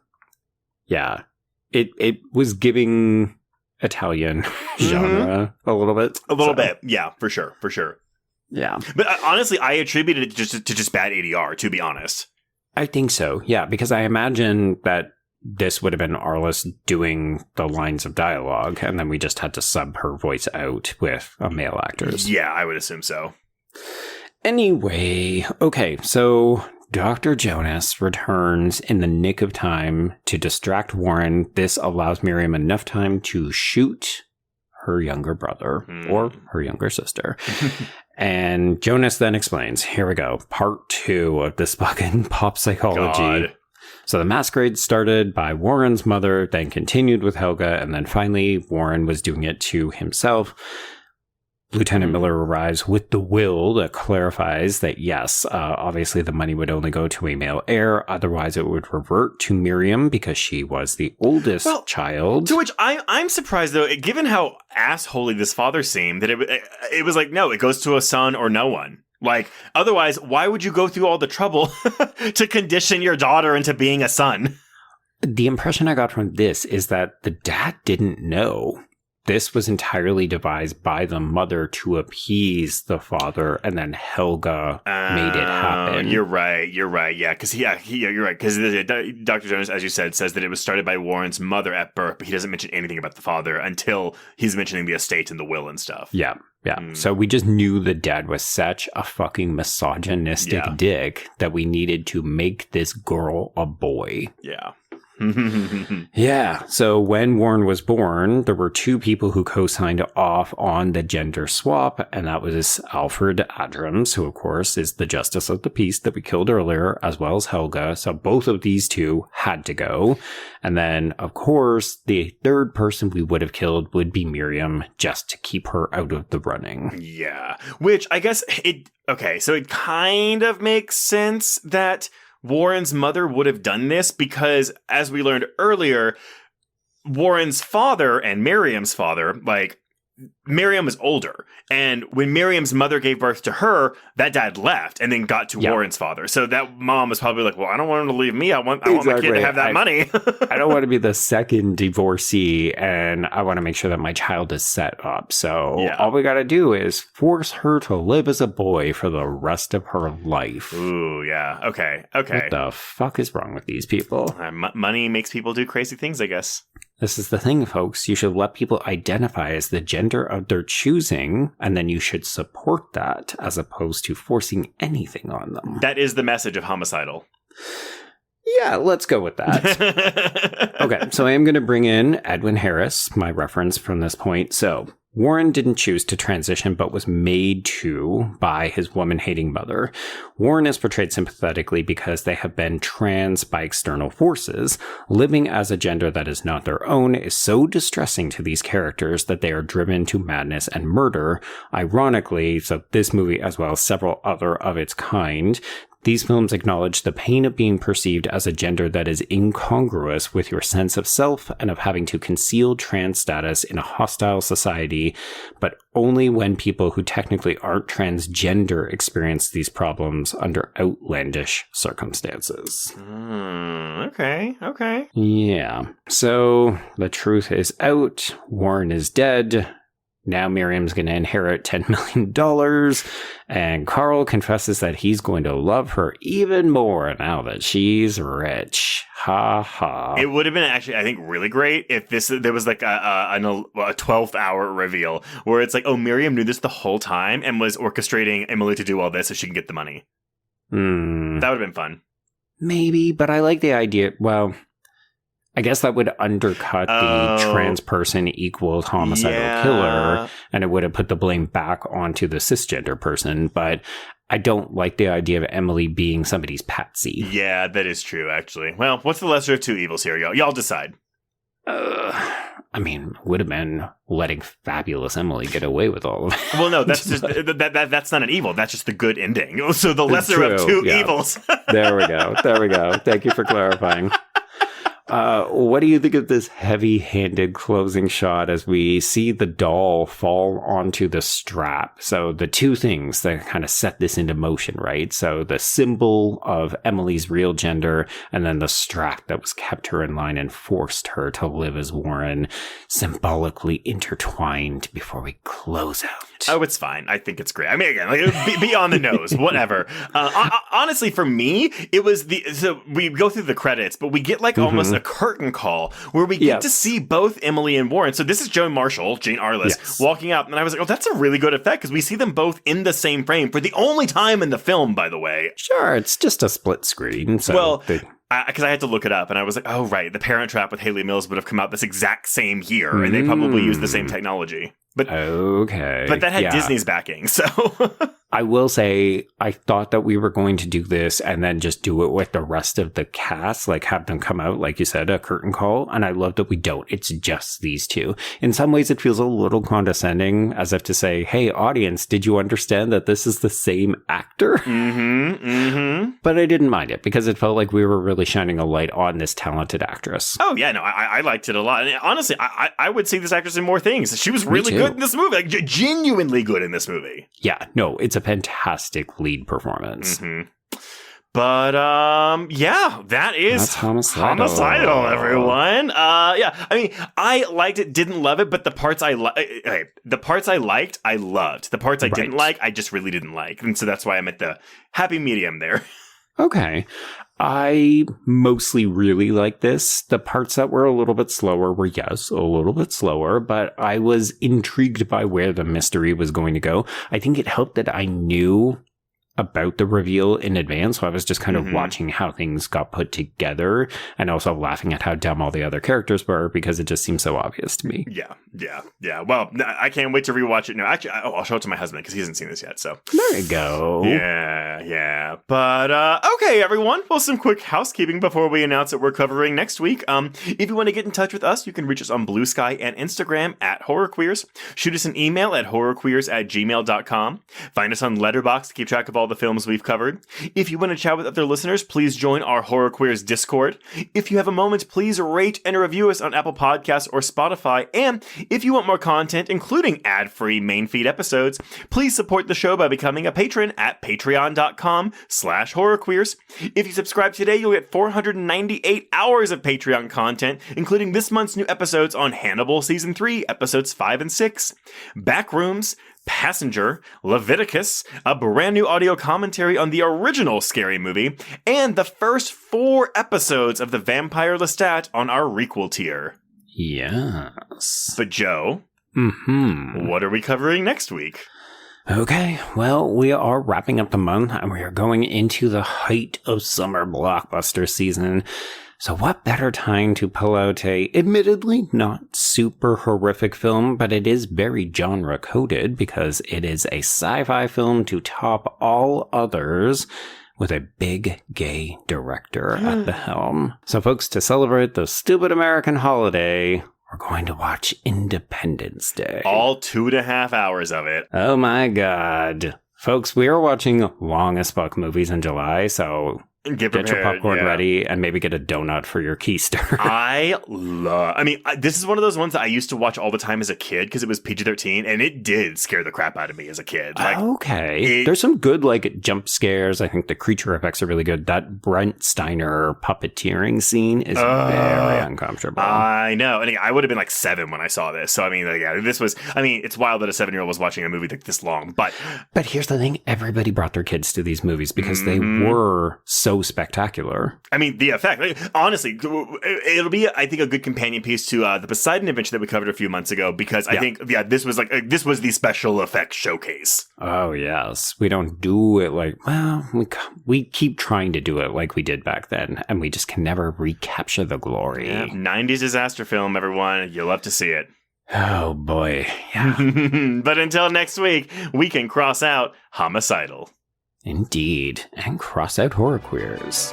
Yeah. It was giving Italian genre a little bit. A little bit. Yeah, for sure. Yeah. But honestly, I attributed it to just bad ADR, to be honest. I think so, yeah, because I imagine that this would have been Arliss doing the lines of dialogue, and then we just had to sub her voice out with male actors. Yeah, I would assume so. Anyway, okay, so Dr. Jonas returns in the nick of time to distract Warren. This allows Miriam enough time to shoot her younger brother or her younger sister. And Jonas then explains, here we go, part 2 of this fucking pop psychology. So the masquerade started by Warren's mother, then continued with Helga, and then finally Warren was doing it to himself. Lieutenant Miller arrives with the will that clarifies that, yes, obviously the money would only go to a male heir. Otherwise, it would revert to Miriam because she was the oldest child. To which I'm surprised, though, given how assholey this father seemed, that it was like, no, it goes to a son or no one. Like, otherwise, why would you go through all the trouble to condition your daughter into being a son? The impression I got from this is that the dad didn't know. This was entirely devised by the mother to appease the father, and then Helga made it happen. You're right. Yeah, because you're right. Because Dr. Jonas, as you said, says that it was started by Warren's mother at birth, but he doesn't mention anything about the father until he's mentioning the estate and the will and stuff. Yeah. So we just knew the dad was such a fucking misogynistic dick that we needed to make this girl a boy. Yeah. Yeah. So when Warren was born, there were two people who co-signed off on the gender swap, and that was Alfred Adrams, who of course is the justice of the peace that we killed earlier, as well as Helga. So both of these two had to go. And then, of course, the third person we would have killed would be Miriam, just to keep her out of the running. Yeah. Which I guess so it kind of makes sense that Warren's mother would have done this because, as we learned earlier, Warren's father and Miriam's father, like, Miriam is older. And when Miriam's mother gave birth to her, that dad left and then got to Warren's father. So that mom was probably like, well, I don't want him to leave me. I want my kid to have that money. I don't want to be the second divorcee, and I want to make sure that my child is set up. So all we got to do is force her to live as a boy for the rest of her life. Ooh, yeah. Okay. What the fuck is wrong with these people? Money makes people do crazy things, I guess. This is the thing, folks. You should let people identify as the gender of their choosing, and then you should support that as opposed to forcing anything on them. That is the message of Homicidal. Yeah, let's go with that. Okay, so I am going to bring in Edwin Harris, my reference from this point. So Warren didn't choose to transition, but was made to by his woman-hating mother. Warren is portrayed sympathetically because they have been trans by external forces. Living as a gender that is not their own is so distressing to these characters that they are driven to madness and murder. Ironically, so this movie, as well as several other of its kind, these films acknowledge the pain of being perceived as a gender that is incongruous with your sense of self and of having to conceal trans status in a hostile society, but only when people who technically aren't transgender experience these problems under outlandish circumstances. Okay. Yeah. So the truth is out. Warren is dead. Now Miriam's going to inherit $10 million, and Carl confesses that he's going to love her even more now that she's rich. Ha ha. It would have been actually, I think, really great if there was like a 12th hour reveal where it's like, oh, Miriam knew this the whole time and was orchestrating Emily to do all this so she can get the money. That would have been fun. Maybe, but I like the idea. Well, I guess that would undercut the trans person equals homicidal killer, and it would have put the blame back onto the cisgender person, but I don't like the idea of Emily being somebody's patsy. Yeah, that is true, actually. Well, what's the lesser of two evils here, y'all? Y'all decide. I mean, would have been letting fabulous Emily get away with all of it. Well, no, that's just that's not an evil. That's just the good ending. So the lesser of two evils. There we go. Thank you for clarifying. What do you think of this heavy-handed closing shot as we see the doll fall onto the strap? So the two things that kind of set this into motion, right? So the symbol of Emily's real gender, and then the strap that was kept her in line and forced her to live as Warren, symbolically intertwined before we close out. Oh, it's fine. I think it's great. I mean, again, like, be on the nose, whatever. Honestly, for me, it was so we go through the credits, but we get like almost a curtain call where we get to see both Emily and Warren. So this is Joan Marshall, Jean Arless, walking up, and I was like, oh, that's a really good effect because we see them both in the same frame for the only time in the film, by the way. Sure, it's just a split screen. So well, because I had to look it up, and I was like, oh, right, The Parent Trap with Haley Mills would have come out this exact same year, and they probably used the same technology. But okay. But that had Disney's backing, so... I will say, I thought that we were going to do this and then just do it with the rest of the cast, like have them come out, like you said, a curtain call. And I love that we don't. It's just these two. In some ways, it feels a little condescending, as if to say, hey, audience, did you understand that this is the same actor? But I didn't mind it because it felt like we were really shining a light on this talented actress. Oh, yeah, no, I liked it a lot. And honestly, I would see this actress in more things. She was really good in this movie, like genuinely good in this movie. Yeah, no, it's a fantastic lead performance. But, yeah, that's Homicidal, everyone. Yeah, I mean, I liked it, didn't love it, but the parts the parts I liked, I loved. The parts I didn't like, I just really didn't like. And so that's why I'm at the happy medium there. Okay. I mostly really like this. The parts that were a little bit slower were, yes, a little bit slower, but I was intrigued by where the mystery was going to go. I think it helped that I knew about the reveal in advance, so I was just kind of watching how things got put together and also laughing at how dumb all the other characters were because it just seemed so obvious to me. Yeah. Well, I can't wait to rewatch it. No, actually, I'll show it to my husband because he hasn't seen this yet. So there you go. Yeah. But okay, everyone. Well, some quick housekeeping before we announce what we're covering next week. If you want to get in touch with us, you can reach us on Blue Sky and Instagram at HorrorQueers. Shoot us an email at horrorqueers@gmail.com. Find us on Letterboxd to keep track of all the films we've covered. If you want to chat with other listeners, please join our Horror Queers Discord. If you have a moment, please rate and review us on Apple Podcasts or Spotify. And if you want more content, including ad-free main feed episodes, please support the show by becoming a patron at patreon.com/horrorqueers. If you subscribe today, you'll get 498 hours of Patreon content, including this month's new episodes on Hannibal Season 3, Episodes 5 and 6, Backrooms, Passenger, Leviticus, a brand new audio commentary on the original Scary Movie, and the first 4 episodes of The Vampire Lestat on our requel tier. Yes. But Joe, what are we covering next week? Okay, well, we are wrapping up the month and we are going into the height of summer blockbuster season. So what better time to pull out a, admittedly not super horrific film, but it is very genre-coded because it is a sci-fi film to top all others with a big gay director at the helm. So folks, to celebrate the stupid American holiday, we're going to watch Independence Day. All 2.5 hours of it. Oh my god. Folks, we are watching long as fuck movies in July, so get your popcorn ready and maybe get a donut for your keister. This is one of those ones that I used to watch all the time as a kid because it was PG-13 and it did scare the crap out of me as a kid. There's some good jump scares. I think the creature effects are really good. That Brent Steiner puppeteering scene is very uncomfortable. I know. And I would have been 7 when I saw this. So, this was, it's wild that a 7-year-old was watching a movie this long. But here's the thing. Everybody brought their kids to these movies because they were so spectacular. The effect, honestly, it'll be, I think, a good companion piece to the Poseidon Adventure that we covered a few months ago, because I think, this was the special effects showcase. Oh, yes. We don't do it we keep trying to do it like we did back then, and we just can never recapture the glory. Yeah, 90s disaster film, everyone. You'll love to see it. Oh, boy. Yeah. But until next week, we can cross out Homicidal. Indeed, and cross out Horror Queers.